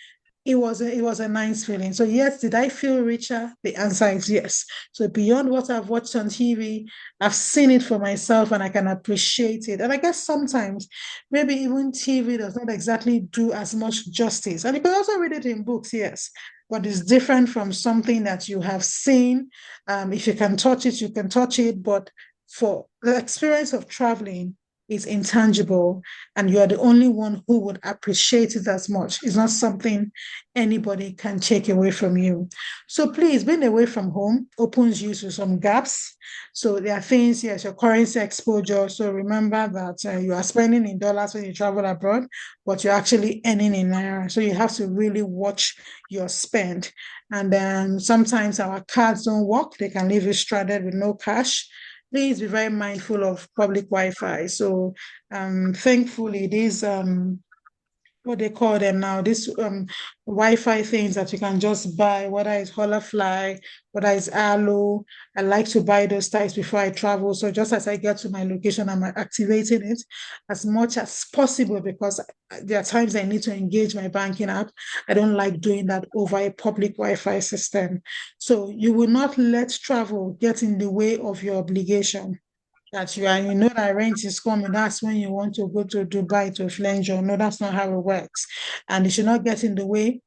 C: It was a nice feeling. So yes, did I feel richer? The answer is yes. So beyond what I've watched on TV, I've seen it for myself, and I can appreciate it. And I guess sometimes maybe even TV does not exactly do as much justice. And you can also read it in books, yes, but it's different from something that you have seen. If you can touch it, you can touch it. But for the experience of traveling, is intangible, and you are the only one who would appreciate it as much. It's not something anybody can take away from you. So please, being away from home opens you to some gaps. So there are things, yes, your currency exposure. So remember that you are spending in dollars when you travel abroad, but you're actually earning in naira. So you have to really watch your spend. And then sometimes our cards don't work. They can leave you stranded with no cash. Please be very mindful of public Wi-Fi. So thankfully, these what they call them now, these Wi-Fi things that you can just buy, whether it's Holafly, whether it's Allo. I like to buy those types before I travel. So just as I get to my location, I'm activating it as much as possible, because there are times I need to engage my banking app. I don't like doing that over a public Wi-Fi system. So you will not let travel get in the way of your obligation. That you know that rent is coming. That's when you want to go to Dubai to flange. No, that's not how it works. And it should not get in the way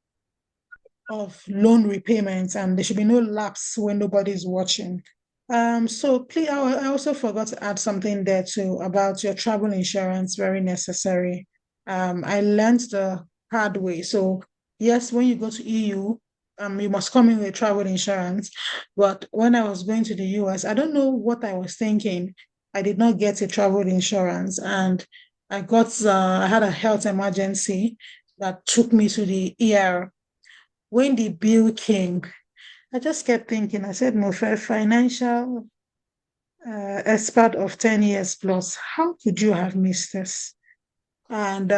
C: of loan repayments, and there should be no lapse when nobody's watching. So please, I also forgot to add something there too about your travel insurance, very necessary. I learned the hard way. So yes, when you go to EU, you must come in with travel insurance. But when I was going to the US, I don't know what I was thinking. I did not get a travel insurance, and I had a health emergency that took me to the ER. When the bill came, I just kept thinking, I said, no, for a financial expert of 10 years plus, how could you have missed this? And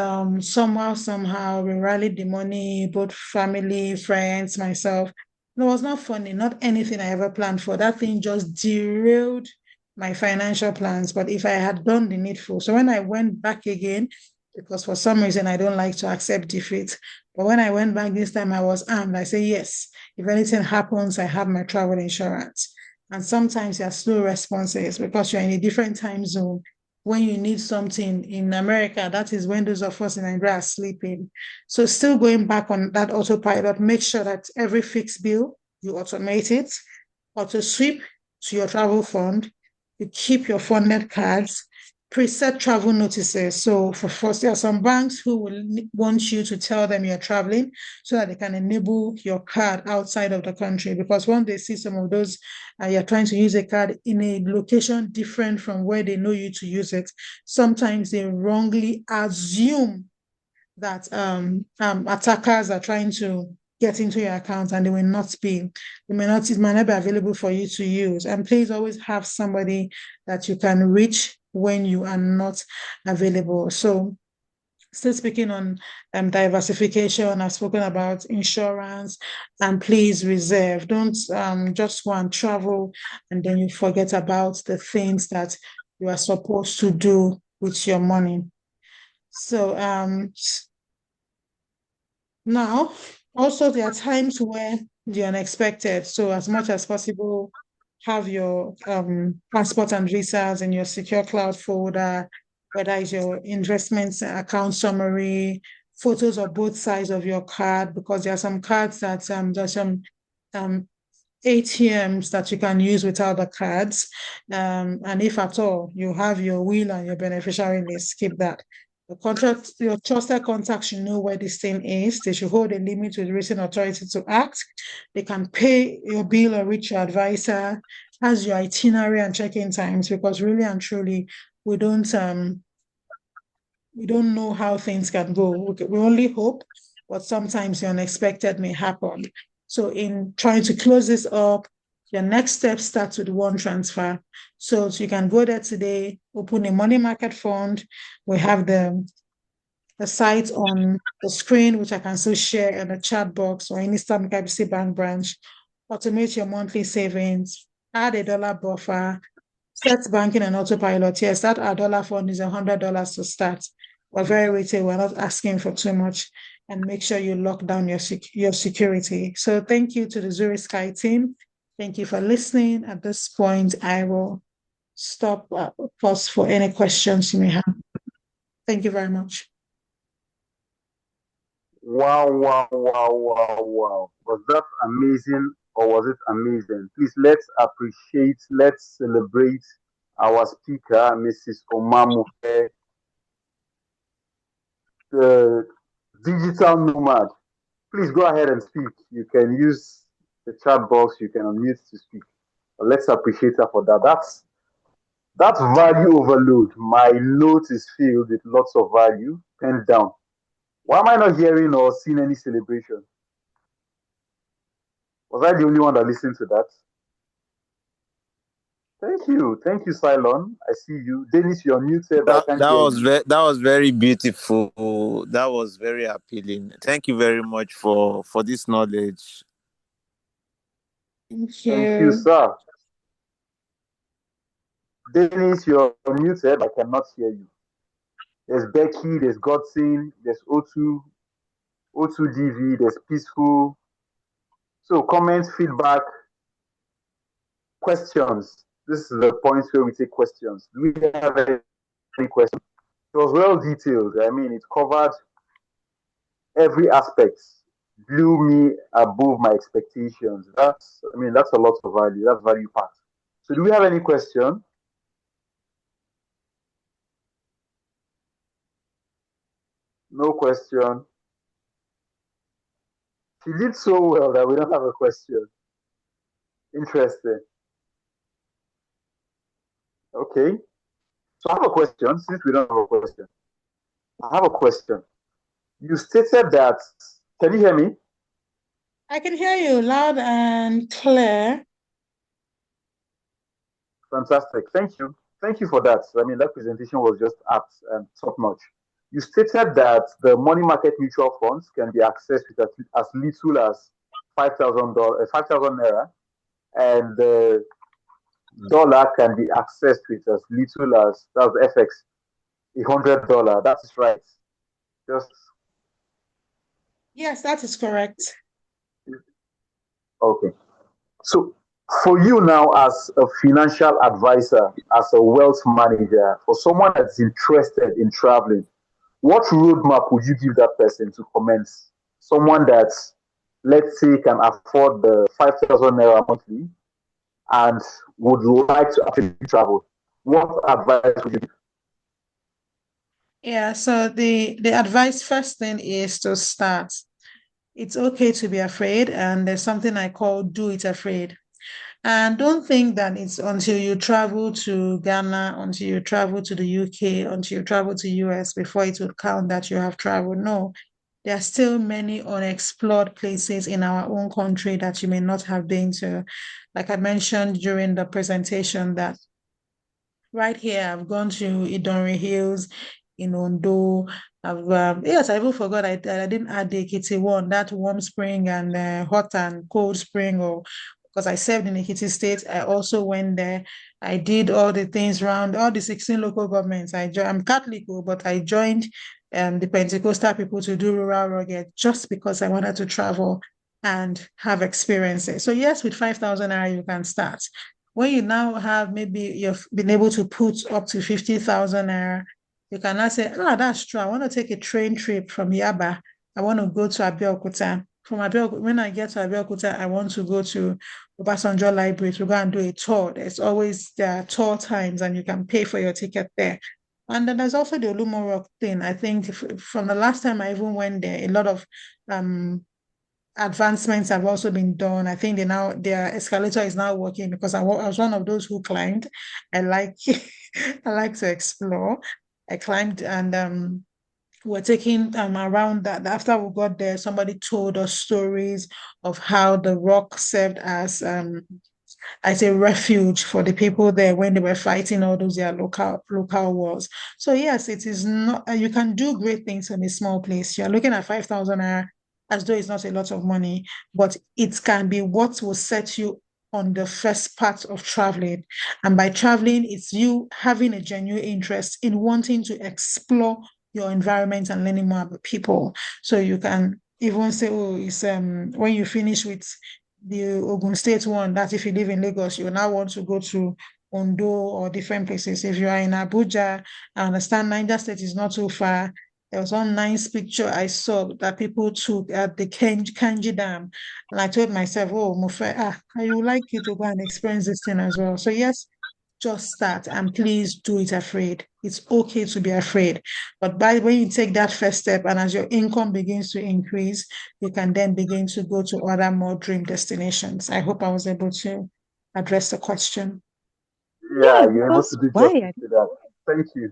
C: somehow, we rallied the money, both family, friends, myself. It was not funny, not anything I ever planned for. That thing just derailed my financial plans. But if I had done the needful, so when I went back again, because for some reason I don't like to accept defeat, but when I went back this time, I was armed. I say, yes, if anything happens, I have my travel insurance. And sometimes there are slow responses because you're in a different time zone. When you need something in America, that is when those of us in Nigeria are sleeping. So still going back on that autopilot, make sure that every fixed bill, you automate it, auto sweep to your travel fund, you keep your funded cards, preset travel notices. So for first, there are some banks who will want you to tell them you're traveling so that they can enable your card outside of the country. Because when they see some of those, you're trying to use a card in a location different from where they know you to use it, sometimes they wrongly assume that attackers are trying to get into your account and they will not be, it might not be available for you to use. And please always have somebody that you can reach when you are not available. So still speaking on diversification, I've spoken about insurance, and please reserve. Don't just go and travel and then you forget about the things that you are supposed to do with your money. So now, also there are times where the unexpected. So as much as possible, have your passport and visas in your secure cloud folder, whether it's your investments account summary, photos of both sides of your card, because there are some cards that there's some ATMs that you can use without the cards. And if at all you have your will and your beneficiary list, keep that. The contract, your trusted contacts should know where this thing is. They should hold a limit with written authority to act. They can pay your bill or reach your advisor, has your itinerary and check-in times, because really and truly, we don't know how things can go. We only hope, but sometimes the unexpected may happen. So in trying to close this up, your next step starts with one transfer. So you can go there today, open a money market fund. We have the site on the screen, which I can still share in the chat box or any Stanbic IBTC bank branch. Automate your monthly savings, add a dollar buffer, set banking and autopilot. Yes, that our dollar fund is $100 to start. We're very retail. We're not asking for too much, and make sure you lock down your security. So thank you to the Zuri Sky team. Thank you for listening. At this point, I will stop, pause for any questions you may have. Thank you very much.
A: Wow, wow, wow, wow, wow. Was that amazing or was it amazing? Please let's appreciate, let's celebrate our speaker, Mrs. Omamofe, the digital nomad. Please go ahead and speak. You can use the chat box, you can unmute to speak. But let's appreciate her for that. That's value overload. My note is filled with lots of value. Pen down. Why am I not hearing or seeing any celebration? Was I the only one that listened to that? Thank you, Cylon. I see you. Dennis, you're muted. I can't hear you.
D: That was very beautiful. That was very appealing. Thank you very much for this knowledge.
C: Thank
A: Thank you,
C: you.
A: sir. Dennis, you're muted. I cannot hear you. There's Becky, there's Godson, there's O2, O2DV, there's Peaceful. So comments, feedback, questions. This is the point where we take questions. Do we have any questions? It was well detailed. I mean, it covered every aspect. Blew me above my expectations. That's a lot of value. That's value packed. So do we have any question? No question. She did so well that we don't have a question. Interesting. Okay. So I have a question, since we don't have a question. I have a question. You stated that, can you hear me?
C: I can hear you loud and clear.
A: Fantastic. Thank you. Thank you for that. I mean, that presentation was just apt and top notch. You stated that the money market mutual funds can be accessed with as little as $5,000, 5,000 naira, and the dollar can be accessed with as little as that's FX $100. That is right. Just
C: Yes, that is correct.
A: okay. So for you now, as a financial advisor, as a wealth manager, for someone that's interested in traveling, what roadmap would you give that person to commence? Someone that, let's say, can afford the 5,000 naira monthly and would like to actually travel. What advice would you give?
C: Yeah, so the advice first thing is to start. It's okay to be afraid, and there's something I call do it afraid. And don't think that it's until you travel to Ghana, until you travel to the UK, until you travel to US before it will count that you have traveled. No, there are still many unexplored places in our own country that you may not have been to. Like I mentioned during the presentation, that right here, I've gone to Idonri Hills in Ondo. Yes, I even forgot I didn't add the Ekiti one, that warm spring and hot and cold spring, or because I served in Ekiti State. I also went there. I did all the things around all the 16 local governments. I'm Catholic, but I joined the Pentecostal people to do rural rugged just because I wanted to travel and have experiences. So yes, with 5,000 naira, you can start. When you now have, maybe you've been able to put up to 50,000 naira, you can now say, that's true. I want to take a train trip from Yaba. I want to go to Abeokuta. From Abeokuta, when I get to Abeokuta, I want to go to Obasanjo Library to go and do a tour. There are tour times, and you can pay for your ticket there. And then there's also the Olumo Rock thing. I think from the last time I even went there, a lot of advancements have also been done. I think their escalator is now working, because I was one of those who climbed. I like I like to explore. I climbed, and we're taking around that. After we got there, somebody told us stories of how the rock served as a refuge for the people there when they were fighting all those local wars. So yes, it is not. You can do great things in a small place. You're looking at 5,000 naira as though it's not a lot of money, but it can be what will set you on the first part of traveling. And by traveling, it's you having a genuine interest in wanting to explore your environment and learning more about people. So you can even say, oh, it's when you finish with the Ogun State one, that if you live in Lagos, you now want to go to Ondo or different places. If you are in Abuja, I understand Niger State is not too far. There was one nice picture I saw that people took at the Kanji Dam. And I told myself, oh, Mofe, I would like you to go and experience this thing as well. So yes, just start, and please do it afraid. It's okay to be afraid. But when you take that first step, and as your income begins to increase, you can then begin to go to other more dream destinations. I hope I was able to address the question.
A: Yeah, you're able to do justice to that. Thank you.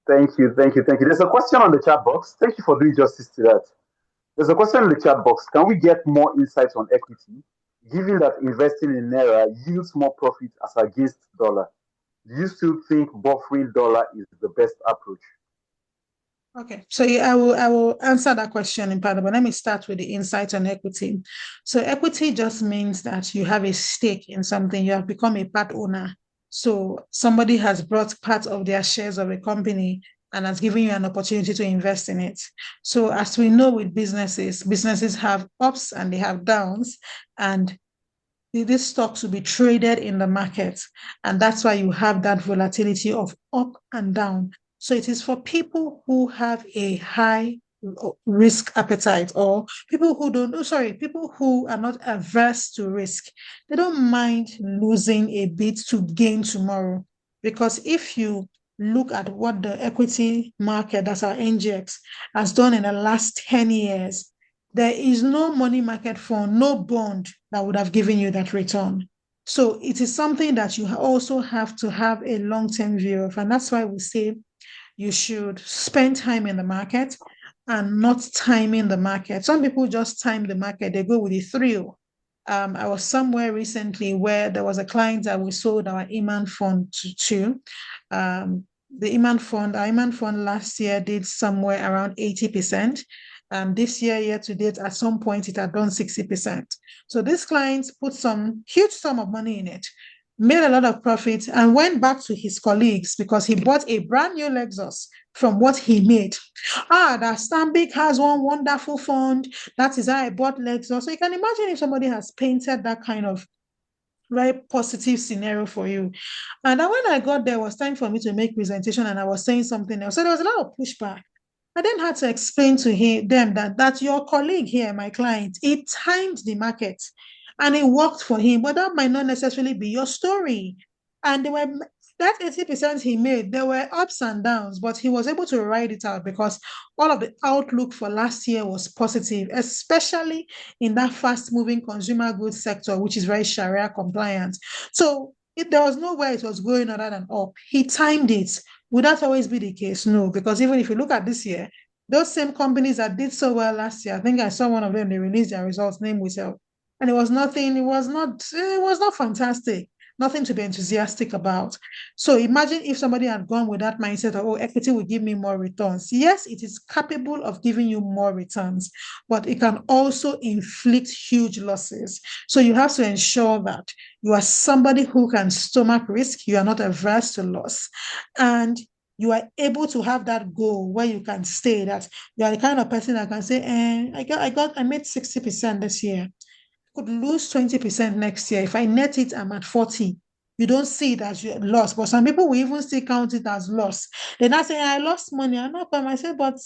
A: Thank you. Thank you. Thank you. There's a question on the chat box. Thank you for doing justice to that. There's a question in the chat box. Can we get more insights on equity, given that investing in Naira yields more profit as against dollar? Do you still think buffering dollar is the best approach?
C: Okay, so yeah, I will answer that question in part, but let me start with the insight on equity. So equity just means that you have a stake in something, you have become a part owner. So somebody has brought part of their shares of a company and has given you an opportunity to invest in it. So as we know with businesses have ups and they have downs, and these stocks will be traded in the market. And that's why you have that volatility of up and down. So it is for people who have a high risk appetite, or people who are not averse to risk. They don't mind losing a bit to gain tomorrow. Because if you look at what the equity market, that's our NGX, has done in the last 10 years, there is no money market fund, no bond that would have given you that return. So it is something that you also have to have a long-term view of. And that's why we say you should spend time in the market and not timing the market. Some people just time the market, they go with the thrill. I was somewhere recently where there was a client that we sold our Iman fund to. The Iman fund, our Iman fund last year did somewhere around 80%. This year to date, at some point, it had done 60%. So this client put some huge sum of money in it, made a lot of profit, and went back to his colleagues because he bought a brand new Lexus from what he made. That Stanbic has one wonderful fund. That is how I bought Lexus. So you can imagine if somebody has painted that kind of very positive scenario for you. And then when I got there, it was time for me to make presentation, and I was saying something else. So there was a lot of pushback. I then had to explain to them that your colleague here, my client, he timed the market and it worked for him, but that might not necessarily be your story. And they were that 80% he made, there were ups and downs, but he was able to ride it out because all of the outlook for last year was positive, especially in that fast-moving consumer goods sector, which is very Sharia compliant. So there was nowhere it was going other than up. He timed it. Would that always be the case? No, because even if you look at this year, those same companies that did so well last year, I think I saw one of them, they released their results, name Wittel, and it was not fantastic, nothing to be enthusiastic about. So imagine if somebody had gone with that mindset of, oh, equity will give me more returns. Yes, it is capable of giving you more returns, but it can also inflict huge losses. So you have to ensure that you are somebody who can stomach risk, you are not averse to loss, and you are able to have that goal where you can stay, that you are the kind of person that can say, I made 60% this year, could lose 20% next year. If I net it, I'm at 40. You don't see it as your loss, but some people will even still count it as loss. They're not saying, I lost money. I'm not by myself, but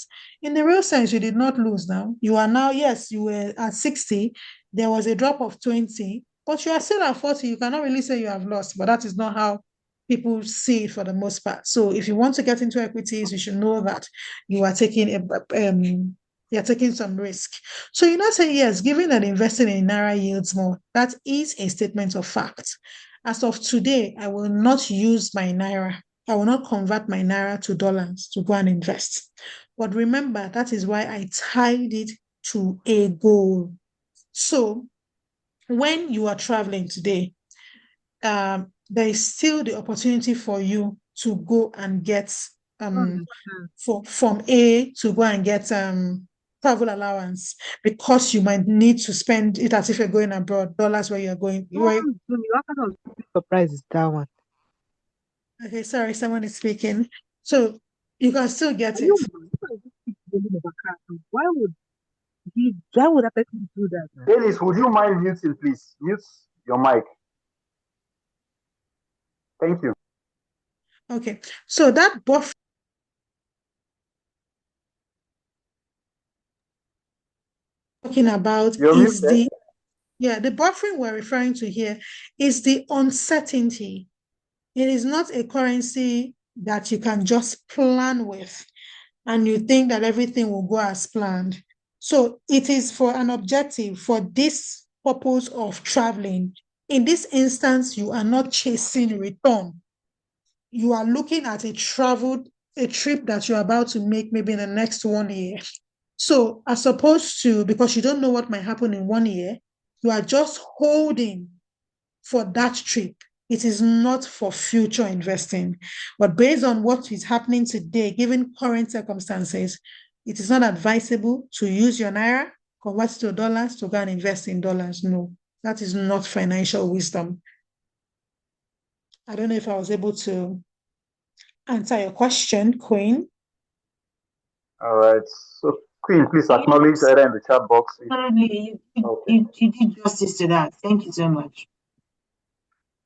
C: in the real sense, you did not lose now. You are now, yes, you were at 60. There was a drop of 20, but you are still at 40. You cannot really say you have lost, but that is not how people see it for the most part. So if you want to get into equities, you should know that you are taking you're taking some risk. So you're not saying, yes, given that investing in Naira yields more, that is a statement of fact. As of today, I will not use my Naira. I will not convert my Naira to dollars to go and invest. But remember, that is why I tied it to a goal. So when you are traveling today, there is still the opportunity for you to go and get from A to go and get travel allowance, because you might need to spend it as if you're going abroad, dollars where you're going.
E: What kind of surprise is that one?
C: Okay, sorry, someone is speaking. So you can still get
E: Are
C: it.
E: why would that person do that, man?
A: Dennis, would you mind muting, please? Mute your mic. Thank you.
C: Okay, so that buffer talking about
A: You're
C: is
A: muted.
C: the buffering we're referring to here is the uncertainty. It is not a currency that you can just plan with and you think that everything will go as planned. So it is for an objective, for this purpose of traveling. In this instance, you are not chasing return. You are looking at a trip that you're about to make maybe in the next 1 year. So as opposed to, because you don't know what might happen in 1 year, you are just holding for that trip. It is not for future investing. But based on what is happening today, given current circumstances, it is not advisable to use your Naira, convert to dollars to go and invest in dollars. No, that is not financial wisdom. I don't know if I was able to answer your question, Queen.
A: All right. So, Queen, please acknowledge either in the chat box.
B: Absolutely.
A: Okay.
B: You did justice to that. Thank you so much.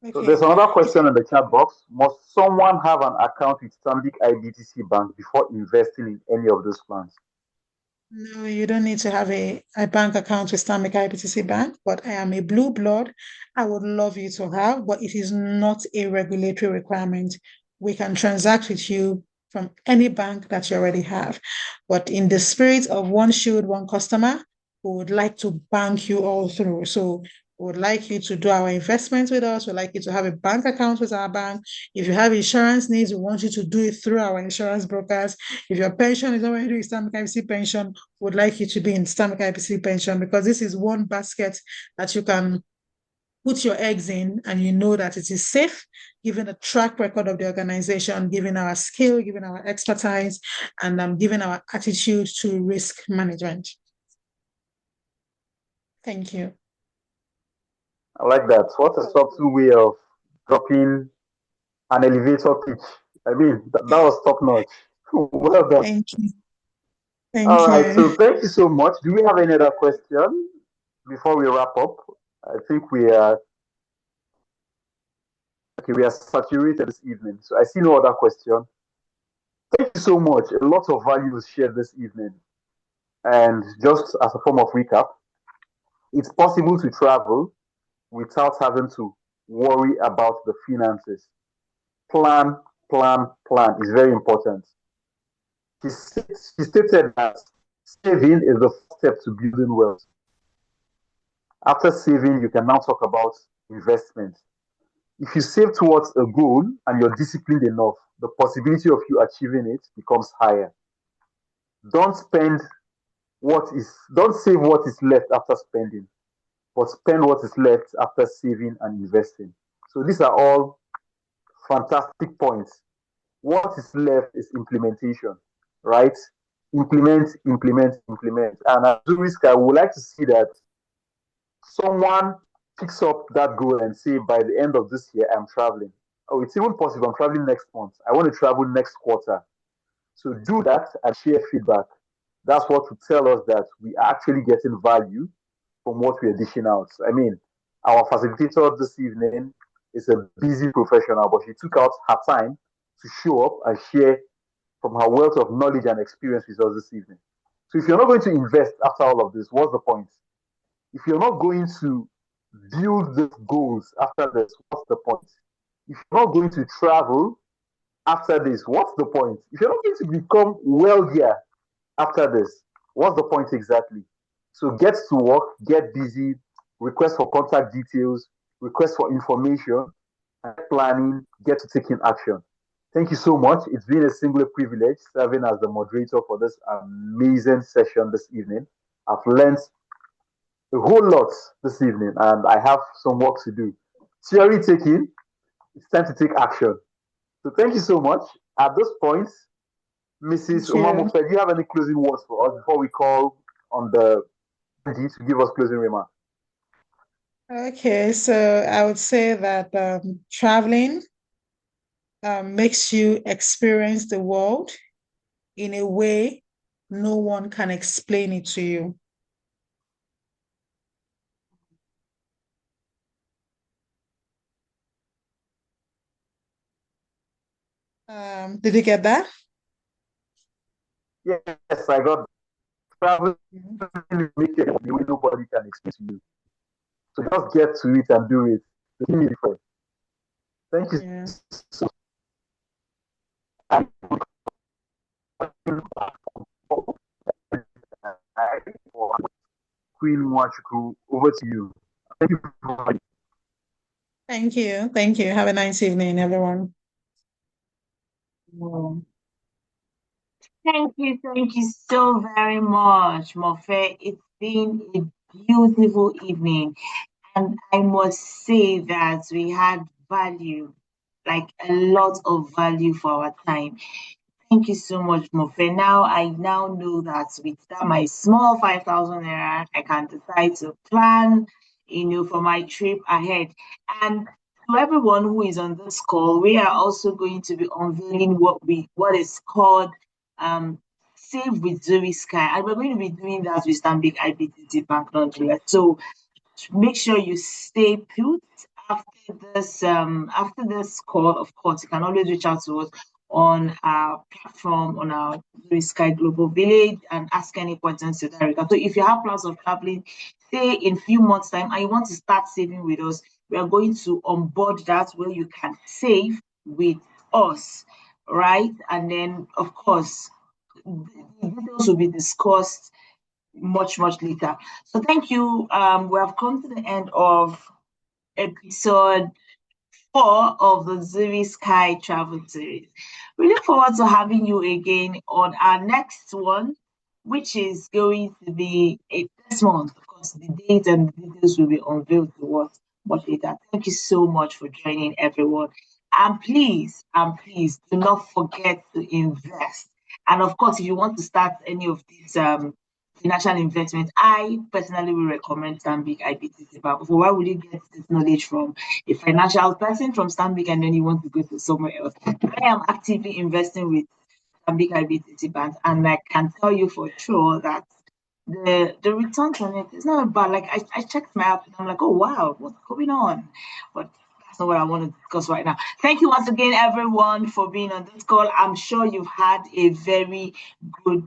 A: So
C: Okay.
A: there's another question in the chat box. Must someone have an account with Stanbic IBTC Bank before investing in any of those plans?
C: No, you don't need to have a bank account with Stanbic IBTC Bank, but I am a blue blood. I would love you to have, but it is not a regulatory requirement. We can transact with you from any bank that you already have. But in the spirit of one shield, one customer, we would like to bank you all through. So we would like you to do our investments with us. We'd like you to have a bank account with our bank. If you have insurance needs, we want you to do it through our insurance brokers. If your pension is already with Stanbic IBTC pension, would like you to be in Stanbic IBTC pension, because this is one basket that you can put your eggs in, and you know that it is safe, given the track record of the organization, given our skill, given our expertise, and given our attitude to risk management. Thank you.
A: I like that. What a subtle way of dropping an elevator pitch. I mean, that was top notch. Well done.
C: Thank you.
A: All
C: Thank
A: right,
C: you.
A: so thank you so much. Do we have any other question before we wrap up? I think we are okay. We are saturated this evening, so I see no other question. Thank you so much. A lot of value was shared this evening, and just as a form of recap, it's possible to travel without having to worry about the finances. Plan, plan, plan is very important. She stated that saving is the first step to building wealth. After saving, you can now talk about investment. If you save towards a goal and you're disciplined enough, the possibility of you achieving it becomes higher. Don't spend don't save what is left after spending, but spend what is left after saving and investing. So these are all fantastic points. What is left is implementation, right? Implement, implement, implement. And as a risk, I would like to see that someone picks up that goal and say, by the end of this year, I'm traveling. Oh, it's even possible. I'm traveling next month. I want to travel next quarter. So do that and share feedback. That's what will tell us that we are actually getting value from what we are dishing out. I mean, our facilitator this evening is a busy professional, but she took out her time to show up and share from her wealth of knowledge and experience with us this evening. So if you're not going to invest after all of this, what's the point? If you're not going to build these goals after this, what's the point? If you're not going to travel after this, what's the point? If you're not going to become wealthier after this, what's the point exactly? So get to work, get busy, request for contact details, request for information, get planning, get to taking action. Thank you so much. It's been a singular privilege serving as the moderator for this amazing session this evening. I've learned a whole lot this evening and I have some work to do. Theory taking, it's time to take action. So thank you so much. At this point, Mrs. Omamofe, do you have any closing words for us before we call on the MD to give us closing remarks?
C: Okay, so I would say that traveling makes you experience the world in a way no one can explain it to you. Did you get that?
A: Yes, I got that. Traveling makes it the way nobody can explain to you. So just get to it and do it. The thing is different. Thank you.
C: Yeah.
A: So Queen Mwachuku, over to you. Thank you.
C: Thank you. Thank you. Have a nice evening, everyone.
B: Thank you so very much, Mofe. It's been a beautiful evening. And I must say that we had value, like a lot of value for our time. Thank you so much, Mofe. Now I now know that with that my small 5,000 naira, I can decide to plan, for my trip ahead. And to everyone who is on this call, we are also going to be unveiling what is called Save with Zuri Sky, and we're going to be doing that with Stanbic IBTC Bank Nigeria. So make sure you stay put after this call. Of course, you can always reach out to us on our platform, on our Zuri Sky Global Village, and ask any questions to that regard. So if you have plans of traveling, say in a few months' time, and you want to start saving with us, we are going to onboard that where you can save with us, right? And then, of course, the details will be discussed much, much later. So thank you. We have come to the end of episode 4 of the Zuri Sky Travel Series. We look forward to having you again on our next one, which is going to be this month. Of course, the date and the details will be unveiled to us much later. Thank you so much for joining, everyone. And please do not forget to invest. And of course, if you want to start any of these financial investment, I personally will recommend Stanbic IBTC. But why would you get this knowledge from a financial person from Stanbic and then you want to go to somewhere else? I am actively investing with Stanbic IBTC Bank, and I can tell you for sure that the returns on it is not bad. Like I checked my app and I'm like, oh wow, what's going on? But that's not what I want to discuss right now. Thank you once again, everyone, for being on this call. I'm sure you've had a very good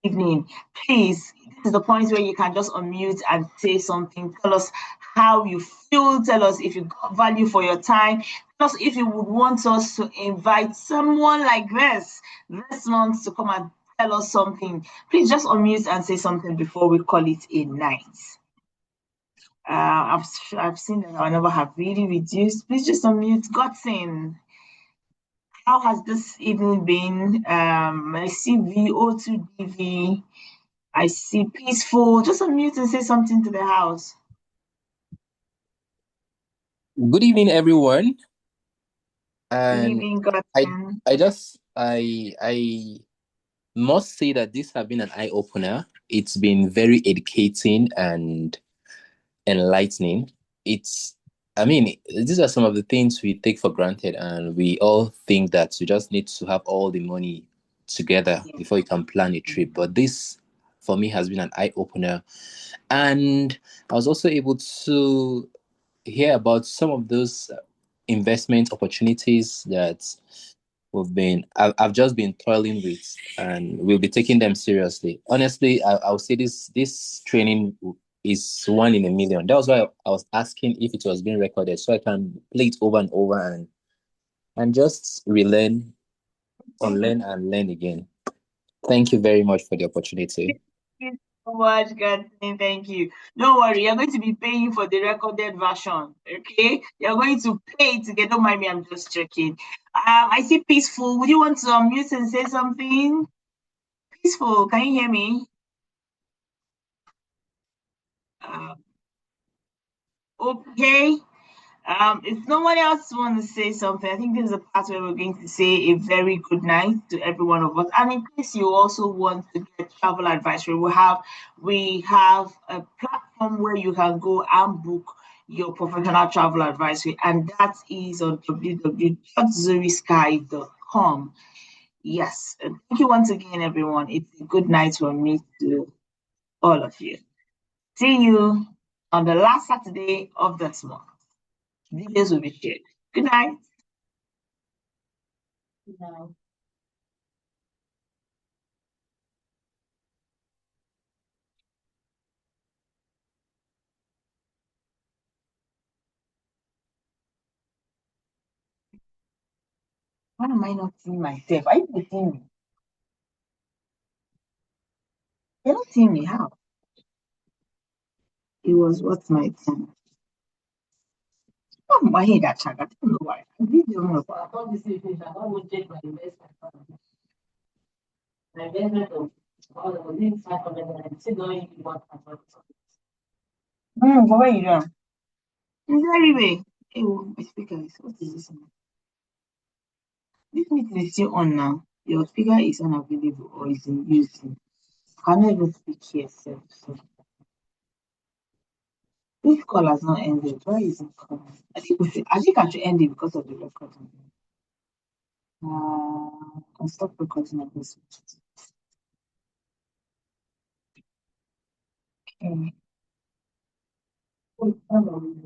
B: evening. Please, this is the point where you can just unmute and say something. Tell us how you feel. Tell us if you got value for your time. Tell us if you would want us to invite someone like this month to come and tell us something. Please just unmute and say something before we call it a night. I've seen that our number have really reduced. Please just unmute. Godson, how has this evening been? I see VO2DV. I see Peaceful. Just unmute and say something to the house.
F: Good evening, everyone.
B: Good
F: And
B: evening, Godson.
F: I must say that this has been an eye opener. It's been very educating and enlightening. These are some of the things we take for granted, and we all think that you just need to have all the money together before you can plan a trip. But this, for me, has been an eye opener. And I was also able to hear about some of those investment opportunities that I've just been toiling with, and we'll be taking them seriously. Honestly, I'll say this training is one in a million. That was why I was asking if it was being recorded, so I can play it over and over and just relearn, unlearn, and learn again. Thank you very much for the opportunity.
B: Thank you so much, Godson. Thank you. Don't worry, you're going to be paying for the recorded version. Okay, you're going to pay it again. Don't mind me, I'm just checking. I see Peaceful. Would you want to unmute and say something? Peaceful, can you hear me? Okay. If no one else wants to say something, I think this is a part where we're going to say a very good night to every one of us. And in case you also want to get travel advisory, we have a platform where you can go and book your professional travel advisory, and that is on www.zurisky.com. Yes, and thank you once again, everyone. It's a good night from me to all of you. See you on the last Saturday of this month. Details will be shared. Good night. Good night. Why am I not seeing myself? Are you seeing me? You're not seeing me. How? It was what's my time? Oh, my head that check. I don't know why. I really don't know. I thought this is I don't check my investment. My investment of all the within 500 and still don't even want to. What are you doing? Very way. Hey, my speaker is what is this? This meeting is still on now. Your speaker is unavailable or is in use. I cannot even speak here, so. This call has not ended. Why is it calling? I think I should end it because of the recording. I'll stop recording at this. Okay.